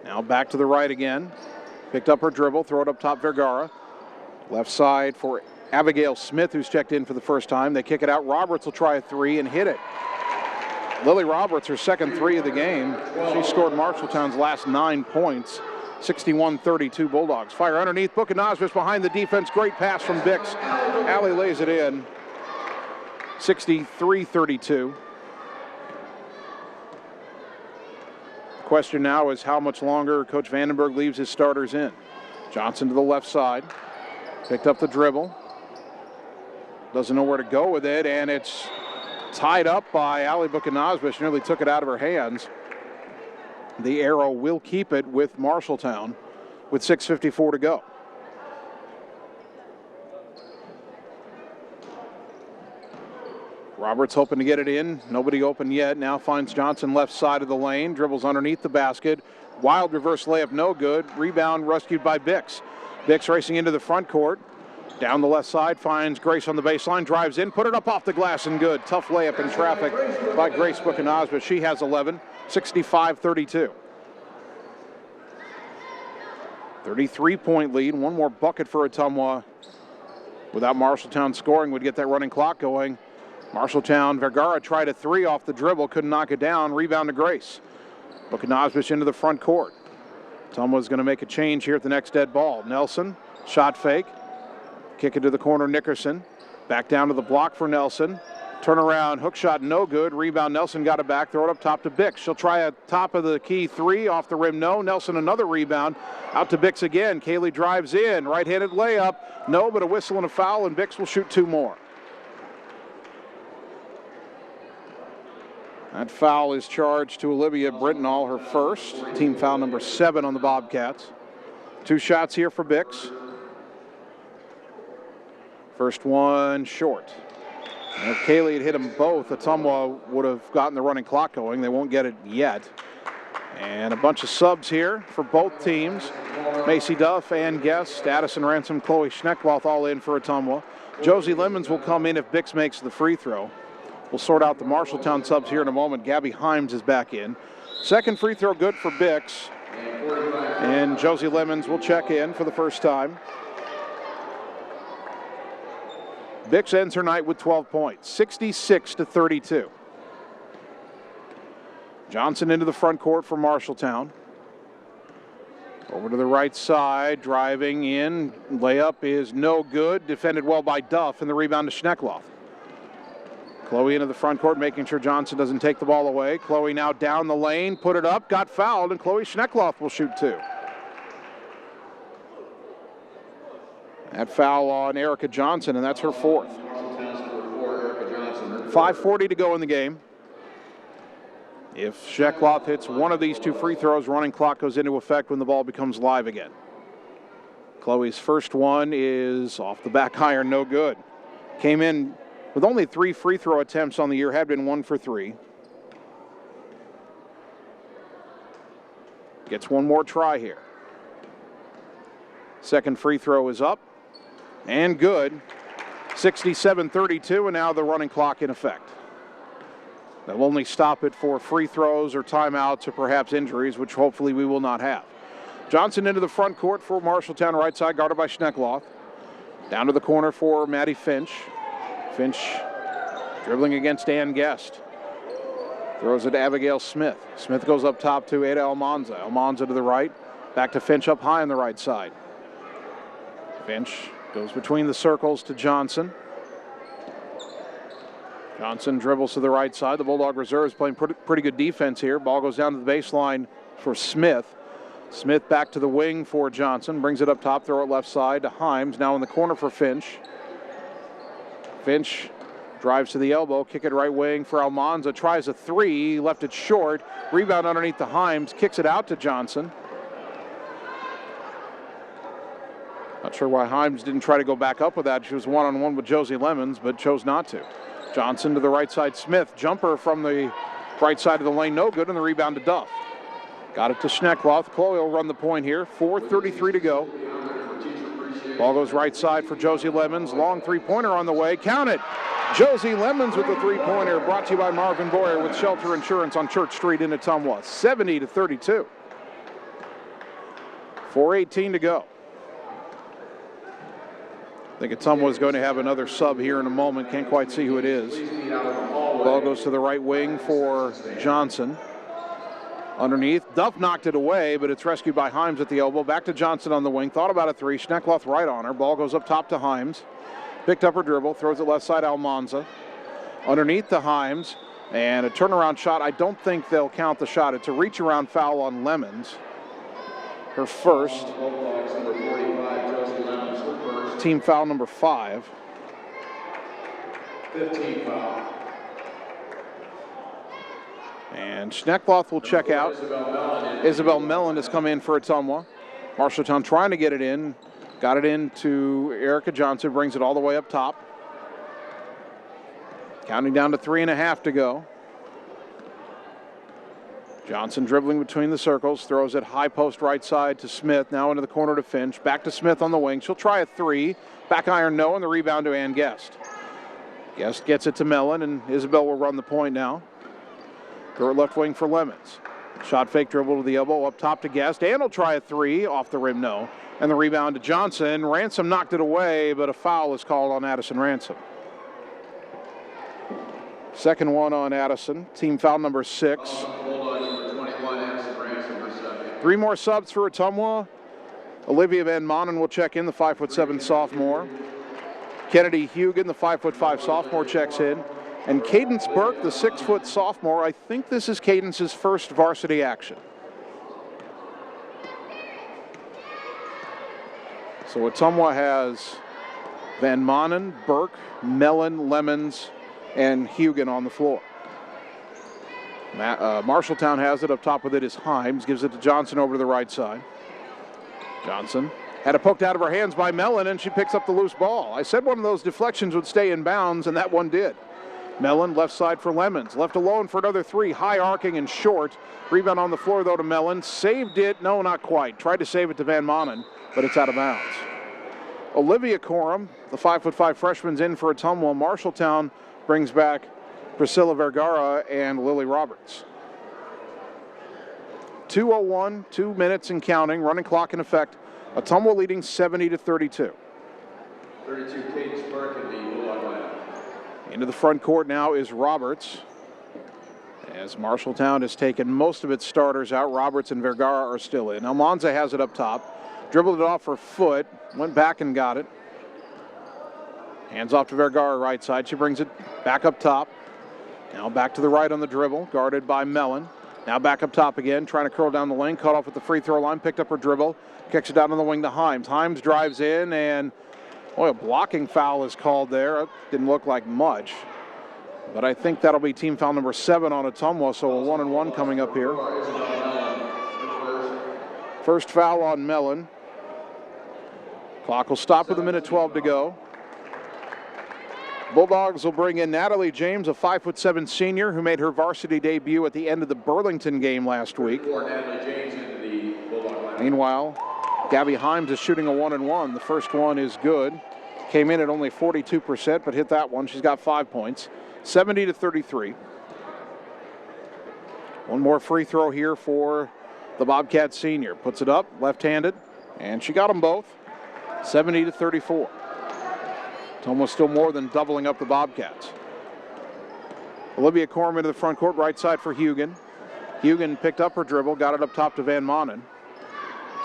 Now back to the right again. Picked up her dribble. Throw it up top Vergara. Left side for Abigail Smith, who's checked in for the first time. They kick it out. Roberts will try a three and hit it. Lily Roberts, her second three of the game. She scored Marshalltown's last 9 points. 61-32 Bulldogs. Fire underneath. Buchanosbish behind the defense. Great pass from Bix. Allie lays it in. 63-32. Question now is how much longer Coach Vandenberg leaves his starters in. Johnson to the left side. Picked up the dribble. Doesn't know where to go with it, and it's tied up by Ali Buchanosbish. Nearly took it out of her hands. The Arrow will keep it with Marshalltown with 6:54 to go. Roberts hoping to get it in. Nobody open yet. Now finds Johnson left side of the lane. Dribbles underneath the basket. Wild reverse layup, no good. Rebound rescued by Bix. Bix racing into the front court. Down the left side, finds Grace on the baseline. Drives in, put it up off the glass and good. Tough layup in traffic by Grace Buchanosbish. She has 11, 65-32. 33-point lead. One more bucket for Ottumwa. Without Marshalltown scoring, would get that running clock going. Marshalltown, Vergara tried a three off the dribble, couldn't knock it down. Rebound to Grace. Buchanosbish into the front court. Ottumwa's going to make a change here at the next dead ball. Nelson, shot fake. Kick it to the corner, Nickerson. Back down to the block for Nelson. Turnaround, hook shot, no good. Rebound, Nelson got it back. Throw it up top to Bix. She'll try a top of the key three, off the rim, no. Nelson, another rebound. Out to Bix again. Kaylee drives in. Right-handed layup, no, but a whistle and a foul, and Bix will shoot two more. That foul is charged to Olivia Brittenall, her first. Team foul number 7 on the Bobcats. 2 shots here for Bix. First one short. And if Kaylee had hit them both, Ottumwa would have gotten the running clock going. They won't get it yet. And a bunch of subs here for both teams. Macy Duff, Ann Guest, Addison Ransom, Chloe Schneckloth all in for Ottumwa. Josie Lemons will come in if Bix makes the free throw. We'll sort out the Marshalltown subs here in a moment. Gabby Himes is back in. Second free throw good for Bix. And Josie Lemons will check in for the first time. Bix ends her night with 12 points, 66-32. Johnson into the front court for Marshalltown. Over to the right side, driving in. Layup is no good. Defended well by Duff, and the rebound to Schneckloth. Chloe into the front court, making sure Johnson doesn't take the ball away. Chloe now down the lane, put it up, got fouled, and Chloe Schneckloth will shoot 2. That foul on Erica Johnson, and that's her 4th. 5:40 to go in the game. If Schneckloth hits one of these 2 free throws, running clock goes into effect when the ball becomes live again. Chloe's first one is off the back iron, no good. Came in with only 3 free throw attempts on the year, had been 1 for 3. Gets one more try here. Second free throw is up and good. 67-32, and now the running clock in effect. They'll only stop it for free throws or timeouts or perhaps injuries, which hopefully we will not have. Johnson into the front court for Marshalltown, right side, guarded by Schneckloth. Down to the corner for Maddie Finch. Finch dribbling against Ann Guest. Throws it to Abigail Smith. Smith goes up top to Ada Almanza. Almanza to the right. Back to Finch up high on the right side. Finch goes between the circles to Johnson. Johnson dribbles to the right side. The Bulldog reserves playing pretty good defense here. Ball goes down to the baseline for Smith. Smith back to the wing for Johnson. Brings it up top, throw it left side to Himes. Now in the corner for Finch. Finch drives to the elbow, kick it right wing for Almanza. Tries a 3, left it short. Rebound underneath to Himes, kicks it out to Johnson. Not sure why Himes didn't try to go back up with that. She was one-on-one with Josie Lemons, but chose not to. Johnson to the right side. Smith, jumper from the right side of the lane, no good, and the rebound to Duff. Got it to Schneckloth. Chloe will run the point here. 4:33 to go. Ball goes right side for Josie Lemons. Long three-pointer on the way. Count it. Josie Lemons with the three-pointer. Brought to you by Marvin Boyer with Shelter Insurance on Church Street in Ottumwa. 70-32. 4:18 to go. I think Ottumwa is going to have another sub here in a moment. Can't quite see who it is. Ball goes to the right wing for Johnson. Underneath, Duff knocked it away, but it's rescued by Himes at the elbow. Back to Johnson on the wing. Thought about a 3. Schneckloth right on her. Ball goes up top to Himes. Picked up her dribble. Throws it left side, Almanza. Underneath to Himes. And a turnaround shot. I don't think they'll count the shot. It's a reach-around foul on Lemons. Her first. Team foul number 5. 15 foul. And Schneckloth will check out. Isabel Mellon has come in for Ottumwa. Marshalltown trying to get it in. Got it in to Erica Johnson. Brings it all the way up top. Counting down to 3.5 to go. Johnson dribbling between the circles. Throws it high post right side to Smith. Now into the corner to Finch. Back to Smith on the wing. She'll try a 3. Back iron no, and the rebound to Ann Guest. Guest gets it to Mellon, and Isabel will run the point now. Throw it left wing for Lemons. Shot fake dribble to the elbow, up top to Guest. And will try a 3, off the rim, no. And the rebound to Johnson. Ransom knocked it away, but a foul is called on Addison Ransom. Second one on Addison. Team foul number 6. 3 more subs for Ottumwa. Olivia Van Manen will check in, the 5'7" sophomore. Kennedy Hugan, the 5'5" sophomore, checks in. And Cadence Burke, the 6' sophomore. I think this is Cadence's first varsity action. So Ottumwa has Van Manen, Burke, Mellon, Lemons, and Hugan on the floor. Marshalltown has it. Up top with it is Himes. Gives it to Johnson over to the right side. Johnson had it poked out of her hands by Mellon, and she picks up the loose ball. I said one of those deflections would stay in bounds, and that one did. Mellon, left side for Lemons. Left alone for another 3. High arcing and short. Rebound on the floor, though, to Mellon. Saved it. No, not quite. Tried to save it to Van Manen, but it's out of bounds. Olivia Coram, the 5'5" freshman's in for Ottumwa. Marshalltown brings back Priscilla Vergara and Lily Roberts. 2:01, 2 minutes and counting. Running clock in effect. Ottumwa leading 70-32. 32 Cadence Burke in the Bulldog lineup. Into the front court now is Roberts. as Marshalltown has taken most of its starters out. Roberts and Vergara are still in. Almanza has it up top. Dribbled it off her foot. Went back and got it. Hands off to Vergara right side. She brings it back up top. Now back to the right on the dribble. Guarded by Mellon. Now back up top again. Trying to curl down the lane. Cut off at the free throw line. Picked up her dribble. Kicks it down on the wing to Himes. Himes drives in and a blocking foul is called there. It didn't look like much. But I think that'll be team foul number 7 on Ottumwa, so a 1-and-1 coming up here. First foul on Mellon. Clock will stop with 1:12 to go. Bulldogs will bring in Natalie James, a 5'7" senior who made her varsity debut at the end of the Burlington game last week. Meanwhile, Gabby Himes is shooting a 1-and-1. The first one is good. Came in at only 42%, but hit that one. She's got 5 points. 70-33. One more free throw here for the Bobcat senior. Puts it up, left-handed, and she got them both. 70-34. It's almost still more than doubling up the Bobcats. Olivia Corum into the front court, right side for Hugen. Hugen picked up her dribble, got it up top to Van Manen.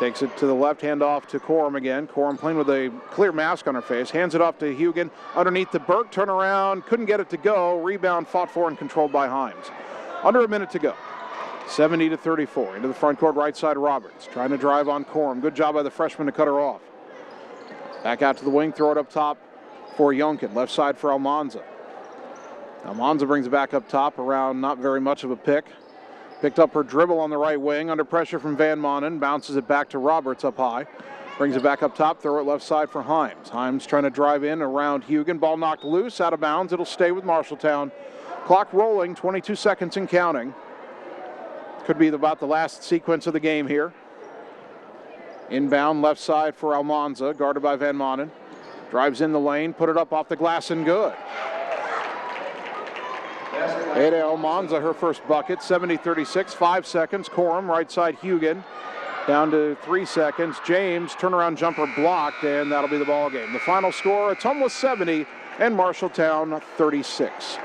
Takes it to the left, hand off to Corum again. Corum playing with a clear mask on her face. Hands it off to Hugen. Underneath to Burke, turn around, couldn't get it to go. Rebound fought for and controlled by Himes. Under a minute to go. 70-34. Into the front court, right side, Roberts. Trying to drive on Corum. Good job by the freshman to cut her off. Back out to the wing, throw it up top for Yonkin. Left side for Almanza. Almanza brings it back up top around not very much of a pick. Picked up her dribble on the right wing. Under pressure from Van Manen. Bounces it back to Roberts up high. Brings it back up top. Throw it left side for Himes. Himes trying to drive in around Hugen. Ball knocked loose, out of bounds. It'll stay with Marshalltown. Clock rolling, 22 seconds and counting. Could be about the last sequence of the game here. Inbound left side for Almanza, guarded by Van Manen. Drives in the lane, put it up off the glass and good. Ada Almanza, her first bucket, 70-36, 5 seconds. Corum, right side Hugen, down to 3 seconds. James, turnaround jumper blocked, and that'll be the ball game. The final score, Ottumwa 70 and Marshalltown 36.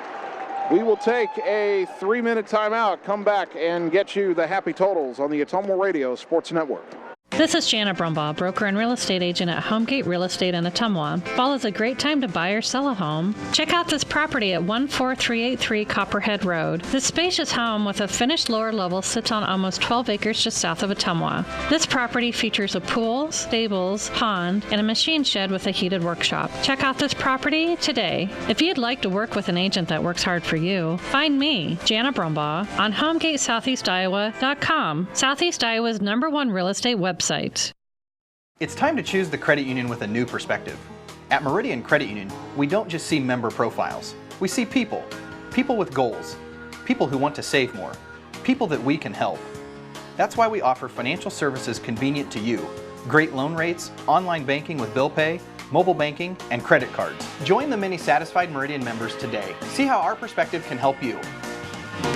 We will take a 3-minute timeout, come back and get you the happy totals on the Ottumwa Radio Sports Network. This is Jana Brumbaugh, broker and real estate agent at Homegate Real Estate in Ottumwa. Fall is a great time to buy or sell a home. Check out this property at 14383 Copperhead Road. This spacious home with a finished lower level sits on almost 12 acres just south of Ottumwa. This property features a pool, stables, pond, and a machine shed with a heated workshop. Check out this property today. If you'd like to work with an agent that works hard for you, find me, Jana Brumbaugh, on HomegateSoutheastIowa.com, Southeast Iowa's #1 real estate website. It's time to choose the credit union with a new perspective. At Meridian Credit Union, we don't just see member profiles. We see people. People with goals. People who want to save more. People that we can help. That's why we offer financial services convenient to you. Great loan rates, online banking with bill pay, mobile banking, and credit cards. Join the many satisfied Meridian members today. See how our perspective can help you.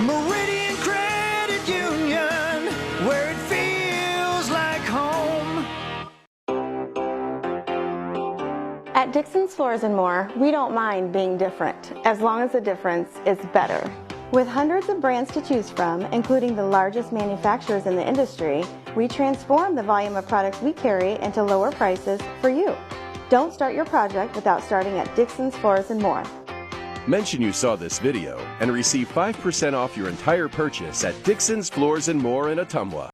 Meridian Credit Union, where it feels like home. At Dixon's Floors & More, we don't mind being different, as long as the difference is better. With hundreds of brands to choose from, including the largest manufacturers in the industry, we transform the volume of products we carry into lower prices for you. Don't start your project without starting at Dixon's Floors & More. Mention you saw this video and receive 5% off your entire purchase at Dixon's Floors & More in Ottumwa.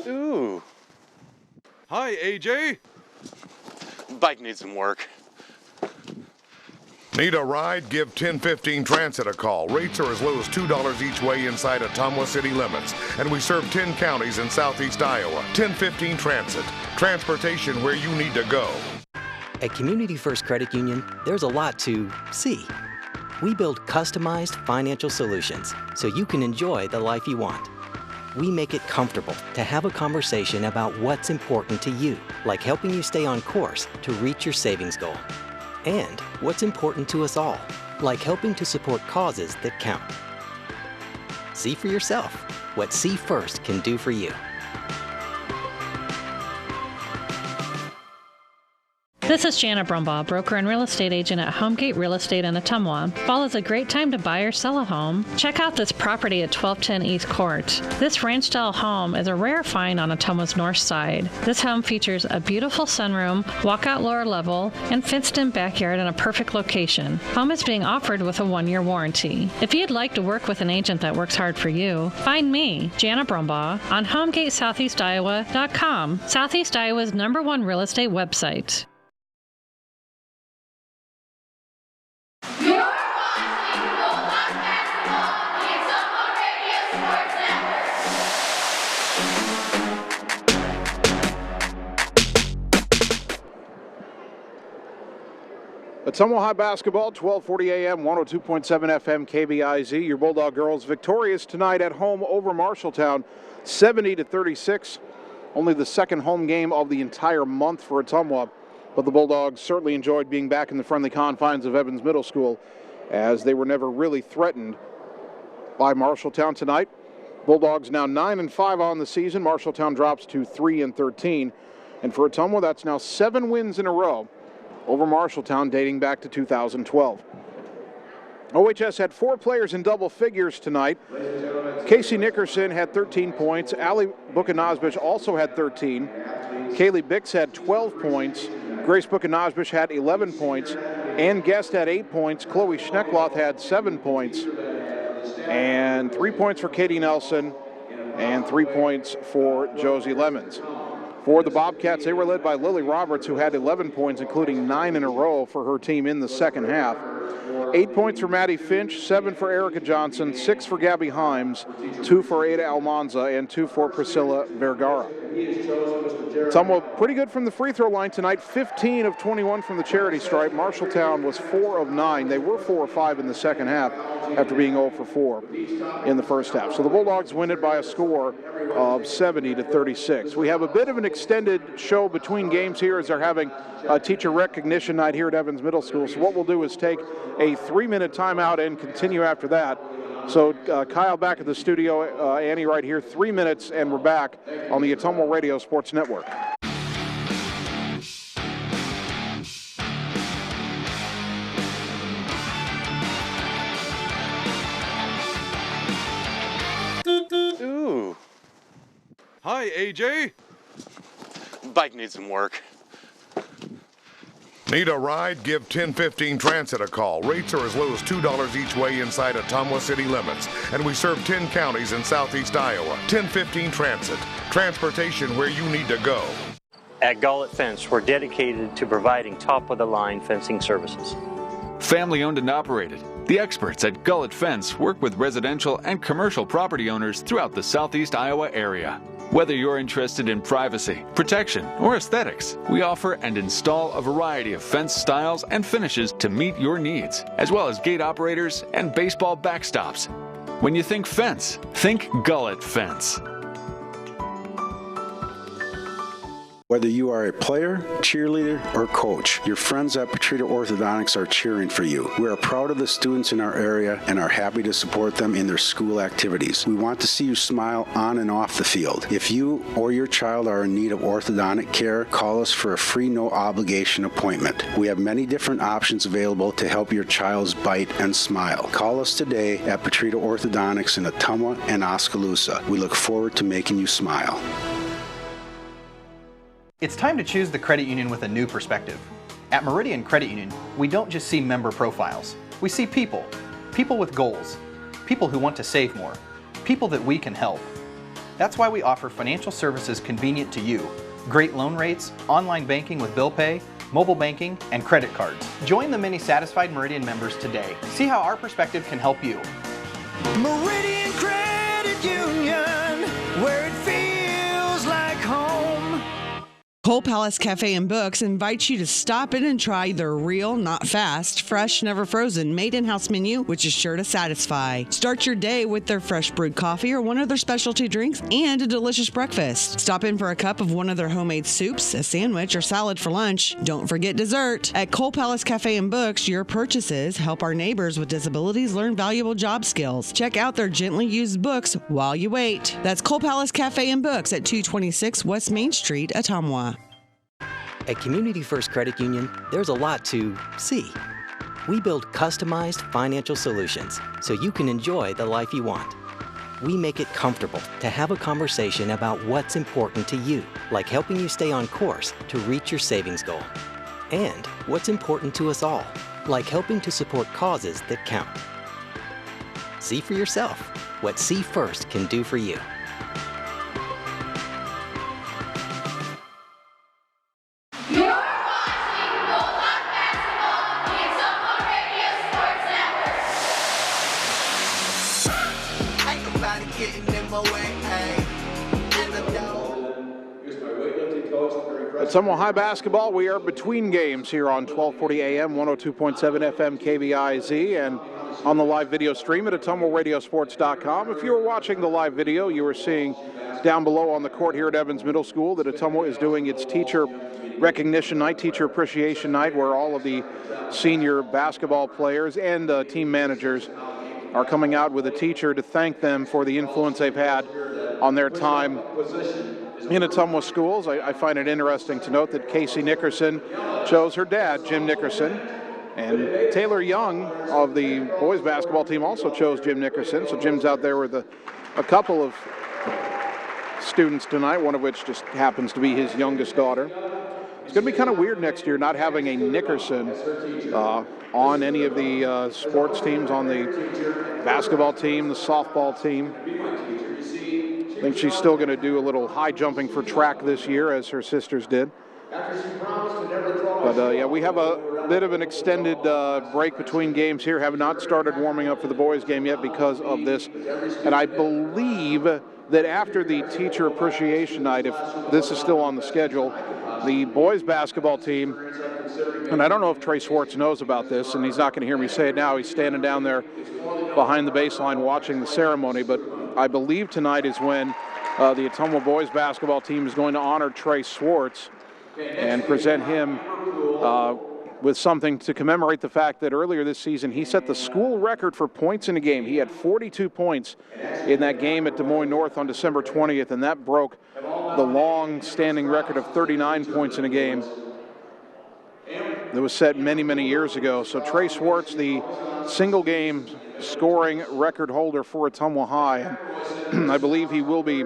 Ooh. Hi, AJ. Bike needs some work. Need a ride? Give 1015 Transit a call. Rates are as low as $2 each way inside Ottumwa city limits. And we serve 10 counties in southeast Iowa. 1015 Transit. Transportation where you need to go. At Community First Credit Union, there's a lot to see. We build customized financial solutions so you can enjoy the life you want. We make it comfortable to have a conversation about what's important to you, like helping you stay on course to reach your savings goal. And what's important to us all, like helping to support causes that count. See for yourself what See First can do for you. This is Jana Brumbaugh, broker and real estate agent at Homegate Real Estate in Ottumwa. Fall is a great time to buy or sell a home. Check out this property at 1210 East Court. This ranch-style home is a rare find on Ottumwa's north side. This home features a beautiful sunroom, walkout lower level, and fenced-in backyard in a perfect location. Home is being offered with a 1-year warranty. If you'd like to work with an agent that works hard for you, find me, Jana Brumbaugh, on HomegateSoutheastIowa.com, Southeast Iowa's #1 real estate website. You're watching Bulldog Basketball on the Ottumwa Radio Sports Network. Ottumwa High Basketball, 12:40 a.m., 102.7 FM KBIZ. Your Bulldog girls victorious tonight at home over Marshalltown, 70-36. Only the second home game of the entire month for Ottumwa. But the Bulldogs certainly enjoyed being back in the friendly confines of Evans Middle School, as they were never really threatened by Marshalltown tonight. Bulldogs now 9-5 on the season. Marshalltown drops to 3-13. And for Ottumwa, that's now 7 wins in a row over Marshalltown dating back to 2012. OHS had 4 players in double figures tonight. Casey Nickerson had 13 points. Allie Bukanazbish also had 13. Kaylee Bix had 12 points. Grace Bukanazbish had 11 points. Ann Guest had 8 points. Chloe Schneckloth had 7 points. And 3 points for Katie Nelson and 3 points for Josie Lemons. For the Bobcats, they were led by Lily Roberts, who had 11 points, including 9 in a row for her team in the second half. 8 points for Maddie Finch, 7 for Erica Johnson, 6 for Gabby Himes, 2 for Ada Almanza, and 2 for Priscilla Vergara. Ottumwa pretty good from the free throw line tonight, 15 of 21 from the charity stripe. Marshalltown was 4 of 9. They were 4 of 5 in the second half after being 0 for 4 in the first half. So the Bulldogs win it by a score of 70-36. We have a bit of an extended show between games here as they're having a teacher recognition night here at Evans Middle School. So what we'll do is take a 3-minute timeout and continue after that. So Kyle back at the studio, Annie right here, 3 minutes, and we're back on the Ottumwa Radio Sports Network. Ooh. Hi, AJ. Bike needs some work. Need a ride? Give 1015 Transit a call. Rates are as low as $2 each way inside Ottumwa city limits. And we serve 10 counties in southeast Iowa. 1015 Transit. Transportation where you need to go. At Gullet Fence, we're dedicated to providing top-of-the-line fencing services. Family owned and operated. The experts at Gullet Fence work with residential and commercial property owners throughout the southeast Iowa area. Whether you're interested in privacy, protection, or aesthetics, we offer and install a variety of fence styles and finishes to meet your needs, as well as gate operators and baseball backstops. When you think fence, think Gullet Fence. Whether you are a player, cheerleader, or coach, your friends at Petrita Orthodontics are cheering for you. We are proud of the students in our area and are happy to support them in their school activities. We want to see you smile on and off the field. If you or your child are in need of orthodontic care, call us for a free no-obligation appointment. We have many different options available to help your child's bite and smile. Call us today at Petrita Orthodontics in Ottumwa and Oskaloosa. We look forward to making you smile. It's time to choose the credit union with a new perspective. At Meridian Credit Union, we don't just see member profiles. We see people. People with goals. People who want to save more. People that we can help. That's why we offer financial services convenient to you. Great loan rates, online banking with bill pay, mobile banking, and credit cards. Join the many satisfied Meridian members today. See how our perspective can help you. Meridian Credit Union, where it feels like home. Coal Palace Cafe and Books invites you to stop in and try their real, not fast, fresh, never frozen, made in-house menu, which is sure to satisfy. Start your day with their fresh brewed coffee or one of their specialty drinks and a delicious breakfast. Stop in for a cup of one of their homemade soups, a sandwich, or salad for lunch. Don't forget dessert. At Coal Palace Cafe and Books, your purchases help our neighbors with disabilities learn valuable job skills. Check out their gently used books while you wait. That's Coal Palace Cafe and Books at 226 West Main Street, Ottumwa. At Community First Credit Union, there's a lot to see. We build customized financial solutions so you can enjoy the life you want. We make it comfortable to have a conversation about what's important to you, like helping you stay on course to reach your savings goal. And what's important to us all, like helping to support causes that count. See for yourself what See First can do for you. You're watching Bulldog Basketball on the Ottumwa Radio Sports Network. Ain't nobody getting in my way, hey. Ottumwa High basketball, we are between games here on 1240 AM, 102.7 FM KVIZ, and on the live video stream at AttumwaRadioSports.com. If you were watching the live video, you were seeing down below on the court here at Evans Middle School that Ottumwa is doing its teacher recognition night, teacher appreciation night, where all of the senior basketball players and team managers are coming out with a teacher to thank them for the influence they've had on their time in Ottumwa schools. I find it interesting to note that Casey Nickerson chose her dad, Jim Nickerson, and Taylor Young of the boys basketball team also chose Jim Nickerson. So Jim's out there with a couple of students tonight, one of which just happens to be his youngest daughter. It's going to be kind of weird next year not having a Nickerson on any of the sports teams, on the basketball team, the softball team. I think she's still going to do a little high jumping for track this year, as her sisters did. But yeah, we have a bit of an extended break between games here. Have not started warming up for the boys game yet because of this. And I believe that after the teacher appreciation night, if this is still on the schedule, the boys basketball team, and I don't know if Trey Swartz knows about this, and he's not going to hear me say it now. He's standing down there behind the baseline watching the ceremony, but I believe tonight is when the Ottumwa boys basketball team is going to honor Trey Swartz and present him with something to commemorate the fact that earlier this season he set the school record for points in a game. He had 42 points in that game at Des Moines North on December 20th, and that broke the long-standing record of 39 points in a game that was set many, many years ago. So Trey Swartz, the single-game scoring record holder for Ottumwa High, and I believe he will be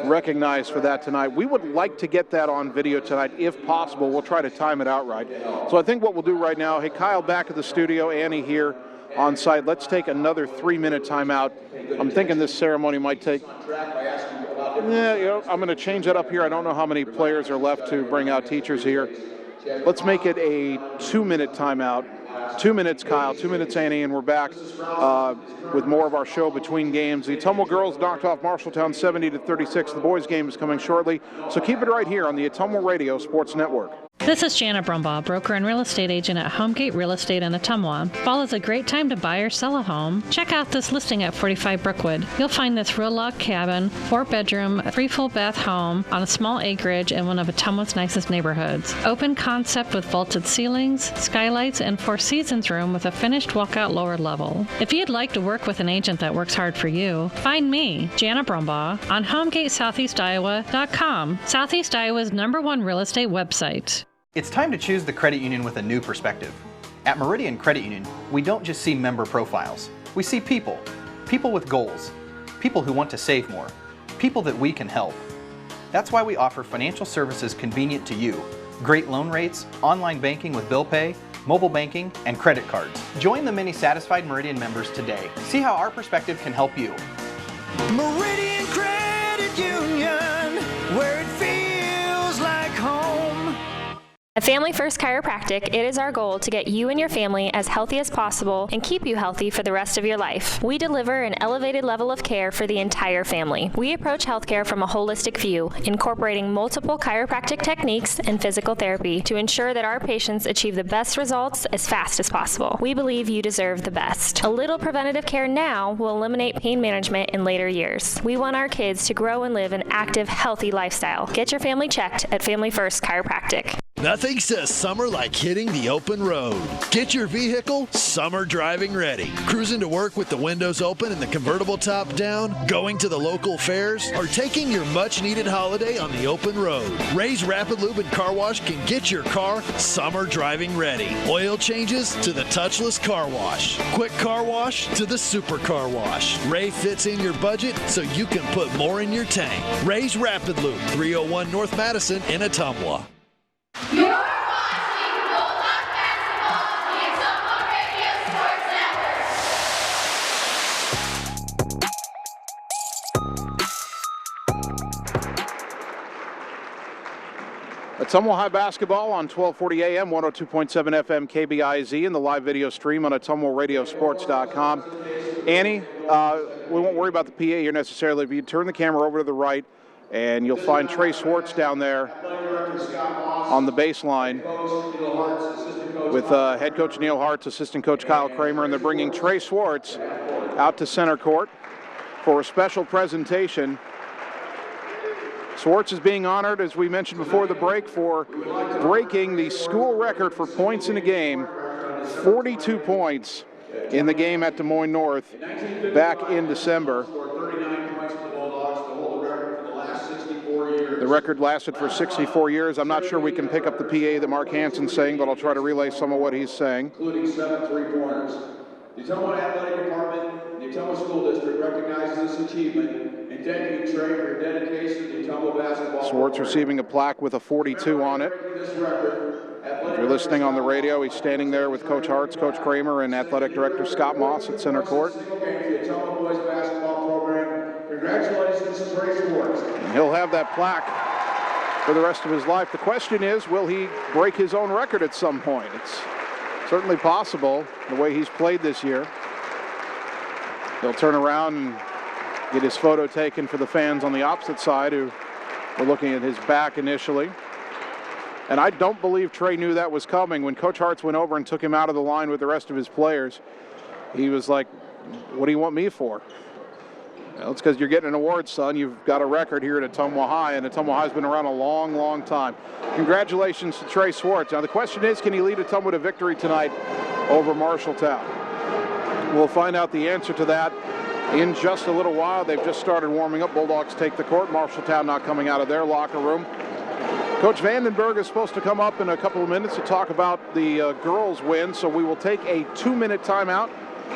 recognized for that tonight. We would like to get that on video tonight if possible. We'll try to time it out right. So I think what we'll do right now, hey, Kyle back at the studio, Annie here on site. Let's take another 3-minute timeout. I'm thinking this ceremony might take, I'm going to change that up here. I don't know how many players are left to bring out teachers here. Let's make it a 2-minute timeout. 2 minutes, Kyle, 2 minutes, Annie, and we're back with more of our show between games. The Ottumwa girls knocked off Marshalltown 70-36. The boys game is coming shortly, so keep it right here on the Ottumwa Radio Sports Network. This is Jana Brumbaugh, broker and real estate agent at Homegate Real Estate in Ottumwa. Fall is a great time to buy or sell a home. Check out this listing at 45 Brookwood. You'll find this real log cabin, 4-bedroom, 3 full bath home on a small acreage in one of Ottumwa's nicest neighborhoods. Open concept with vaulted ceilings, skylights, and 4 seasons room with a finished walkout lower level. If you'd like to work with an agent that works hard for you, find me, Jana Brumbaugh, on HomegateSoutheastIowa.com, Southeast Iowa's #1 real estate website. It's time to choose the credit union with a new perspective. At Meridian Credit Union, we don't just see member profiles. We see people. People with goals. People who want to save more. People that we can help. That's why we offer financial services convenient to you. Great loan rates, online banking with bill pay, mobile banking, and credit cards. Join the many satisfied Meridian members today. See how our perspective can help you. Meridian Credit Union, where it feels like home. At Family First Chiropractic, it is our goal to get you and your family as healthy as possible and keep you healthy for the rest of your life. We deliver an elevated level of care for the entire family. We approach healthcare from a holistic view, incorporating multiple chiropractic techniques and physical therapy to ensure that our patients achieve the best results as fast as possible. We believe you deserve the best. A little preventative care now will eliminate pain management in later years. We want our kids to grow and live an active, healthy lifestyle. Get your family checked at Family First Chiropractic. Nothing says summer like hitting the open road. Get your vehicle summer driving ready. Cruising to work with the windows open and the convertible top down, going to the local fairs, or taking your much-needed holiday on the open road. Ray's Rapid Lube and Car Wash can get your car summer driving ready. Oil changes to the touchless car wash. Quick car wash to the super car wash. Ray fits in your budget so you can put more in your tank. Ray's Rapid Lube, 301 North Madison in Ottumwa. You're watching Bulldog Basketball on the Ottumwa Radio Sports Network. Ottumwa High basketball on 1240 AM, 102.7 FM KBIZ, and the live video stream on OttumwaRadioSports.com. Annie, we won't worry about the PA here necessarily. If you turn the camera over to the right, and you'll find Trey Swartz down there on the baseline with head coach Neil Hart's assistant coach Kyle Kramer, and they're bringing Trey Swartz out to center court for a special presentation. Swartz is being honored, as we mentioned before the break, for breaking the school record for points in a game, 42 points in the game at Des Moines North back in December. The record lasted for 64 years. I'm not sure we can pick up the PA that Mark Hansen's saying, but I'll try to relay some of what he's saying. Including 7 3-pointers. The Ottumwa Athletic Department and the Ottumwa School District recognizes this achievement and thank you, Trey, for your dedication to the Ottumwa basketball. Swartz receiving a plaque with a 42 on it. If you're listening on the radio, he's standing there with Coach Hartz, Coach Kramer, and Athletic Director Scott Moss at center court. Ottumwa boys basketball program. Congratulations, Trey Swartz. And he'll have that plaque for the rest of his life. The question is, will he break his own record at some point? It's certainly possible, the way he's played this year. He'll turn around and get his photo taken for the fans on the opposite side who were looking at his back initially. And I don't believe Trey knew that was coming. When Coach Hartz went over and took him out of the line with the rest of his players, he was like, what do you want me for? Well, it's because you're getting an award, son. You've got a record here at Ottumwa High, and Ottumwa High's been around a long, long time. Congratulations to Trey Swartz. Now, the question is, can he lead Ottumwa to victory tonight over Marshalltown? We'll find out the answer to that in just a little while. They've just started warming up. Bulldogs take the court. Marshalltown not coming out of their locker room. Coach Vandenberg is supposed to come up in a couple of minutes to talk about the girls' win, so we will take a 2-minute timeout.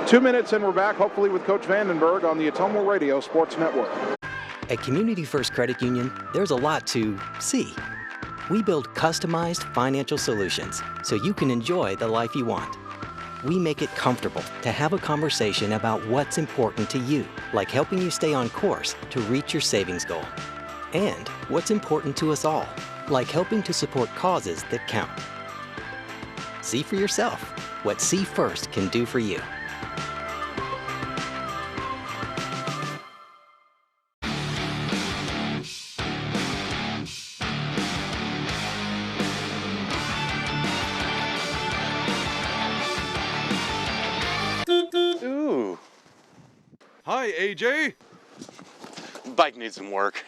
2 minutes and we're back, hopefully with Coach Vandenberg on the Ottumwa Radio Sports Network. At Community First Credit Union, there's a lot to see. We build customized financial solutions so you can enjoy the life you want. We make it comfortable to have a conversation about what's important to you, like helping you stay on course to reach your savings goal. And what's important to us all, like helping to support causes that count. See for yourself what See First can do for you. Ooh. Hi, AJ. Bike needs some work.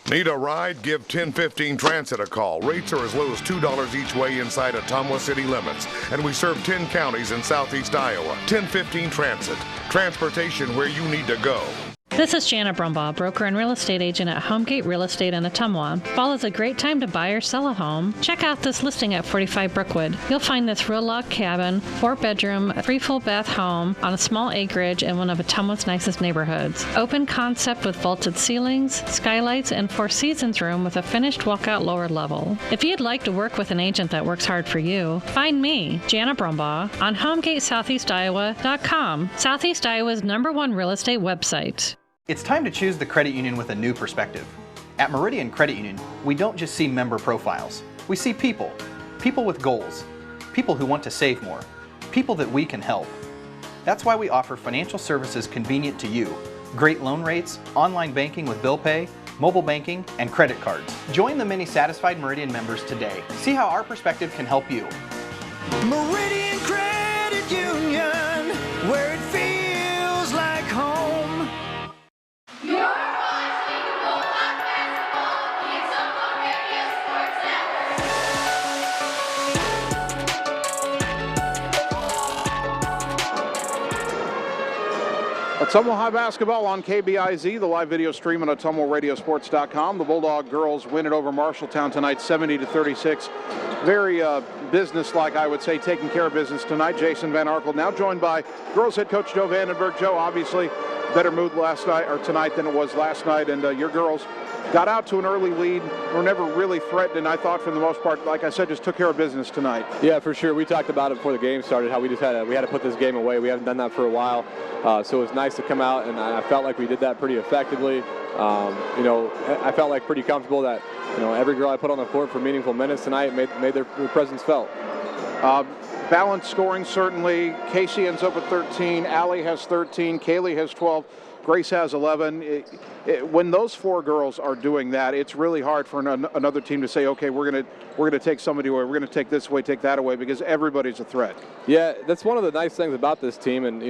Need a ride? Give 1015 Transit a call. Rates are as low as $2 each way inside Ottumwa city limits. And we serve 10 counties in southeast Iowa. 1015 Transit. Transportation where you need to go. This is Janet Brumbaugh, broker and real estate agent at Homegate Real Estate in Ottumwa. Fall is a great time to buy or sell a home. Check out this listing at 45 Brookwood. You'll find this real log cabin, 4-bedroom, 3 full bath home on a small acreage in one of Ottumwa's nicest neighborhoods. Open concept with vaulted ceilings, skylights, and 4 seasons room with a finished walkout lower level. If you'd like to work with an agent that works hard for you, find me, Janet Brumbaugh, on HomegateSoutheastIowa.com, Southeast Iowa's #1 real estate website. It's time to choose the credit union with a new perspective. At Meridian Credit Union, we don't just see member profiles. We see people. People with goals. People who want to save more. People that we can help. That's why we offer financial services convenient to you. Great loan rates, online banking with bill pay, mobile banking, and credit cards. Join the many satisfied Meridian members today. See how our perspective can help you. Meridian Credit Union, where it feels like home. You're watching Bulldog Basketball on the Ottumwa Radio Sports Network. Ottumwa High basketball on KBIZ, the live video stream on AttumwaRadioSports.com. The Bulldog girls win it over Marshalltown tonight, 70-36. Very business-like, I would say, taking care of business tonight. Jason Van Arkel now joined by girls head coach Joe Vandenberg. Joe, obviously, better mood tonight than it was last night, and your girls got out to an early lead. Were never really threatened, and I thought for the most part, like I said, just took care of business tonight. Yeah, for sure. We talked about it before the game started, how we had to put this game away. We haven't done that for a while, so it was nice to come out, and I felt like we did that pretty effectively. I felt like pretty comfortable that every girl I put on the court for meaningful minutes tonight made their presence felt. Balanced scoring, certainly. Casey ends up with 13. Allie has 13. Kaylee has 12. Grace has 11. When those four girls are doing that, it's really hard for another team to say, okay, we're gonna take somebody away, we're gonna take this away, take that away, because everybody's a threat. Yeah, that's one of the nice things about this team, and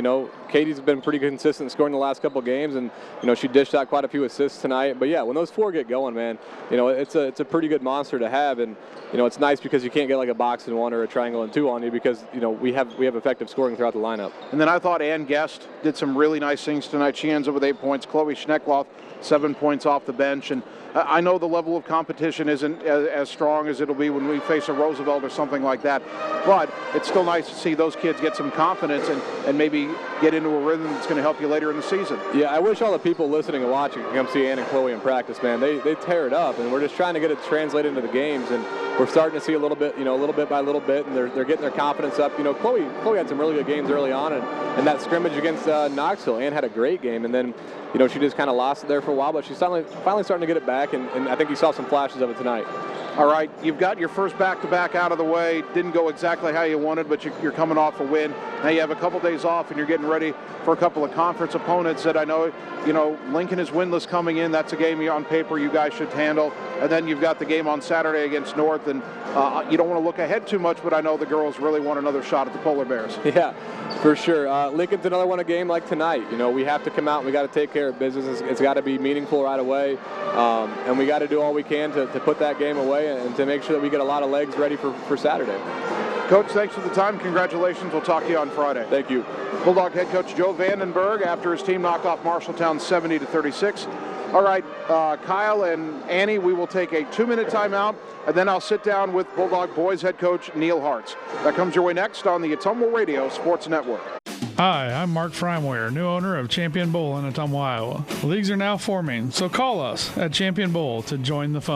Katie's been pretty consistent scoring the last couple games, and she dished out quite a few assists tonight. But yeah, when those four get going, man, it's a pretty good monster to have, and it's nice because you can't get like a box and one or a triangle and two on you, because we have effective scoring throughout the lineup. And then I thought Ann Guest did some really nice things tonight. She ends up with 8 points. Chloe Schneckloff, 7 points off the bench. And I know the level of competition isn't as strong as it'll be when we face a Roosevelt or something like that, but it's still nice to see those kids get some confidence and maybe get into a rhythm that's going to help you later in the season. Yeah, I wish all the people listening and watching could come see Ann and Chloe in practice, man. They tear it up, and we're just trying to get it translated into the games, and we're starting to see a little bit by little bit, and they're getting their confidence up. Chloe had some really good games early on, and that scrimmage against Knoxville, Ann had a great game, and then she just kind of lost it there for a while, but she's finally starting to get it back, and I think you saw some flashes of it tonight. All right, you've got your first back-to-back out of the way. Didn't go exactly how you wanted, but you're coming off a win. Now you have a couple days off, and you're getting ready for a couple of conference opponents that I know, Lincoln is winless coming in. That's a game on paper you guys should handle. And then you've got the game on Saturday against North, and you don't want to look ahead too much, but I know the girls really want another shot at the Polar Bears. Yeah, for sure. Lincoln's another one, a game like tonight. We have to come out and we got to take care of business. It's got to be meaningful right away, and we got to do all we can to put that game away and to make sure that we get a lot of legs ready for Saturday. Coach, thanks for the time. Congratulations. We'll talk to you on Friday. Thank you. Bulldog head coach Joe Vandenberg after his team knocked off Marshalltown 70-36. All right, Kyle and Annie, we will take a 2-minute timeout, and then I'll sit down with Bulldog boys head coach Neil Hartz. That comes your way next on the Ottumwa Radio Sports Network. Hi, I'm Mark Freimwehr, new owner of Champion Bowl in Ottumwa, Iowa. Leagues are now forming, so call us at Champion Bowl to join the fun.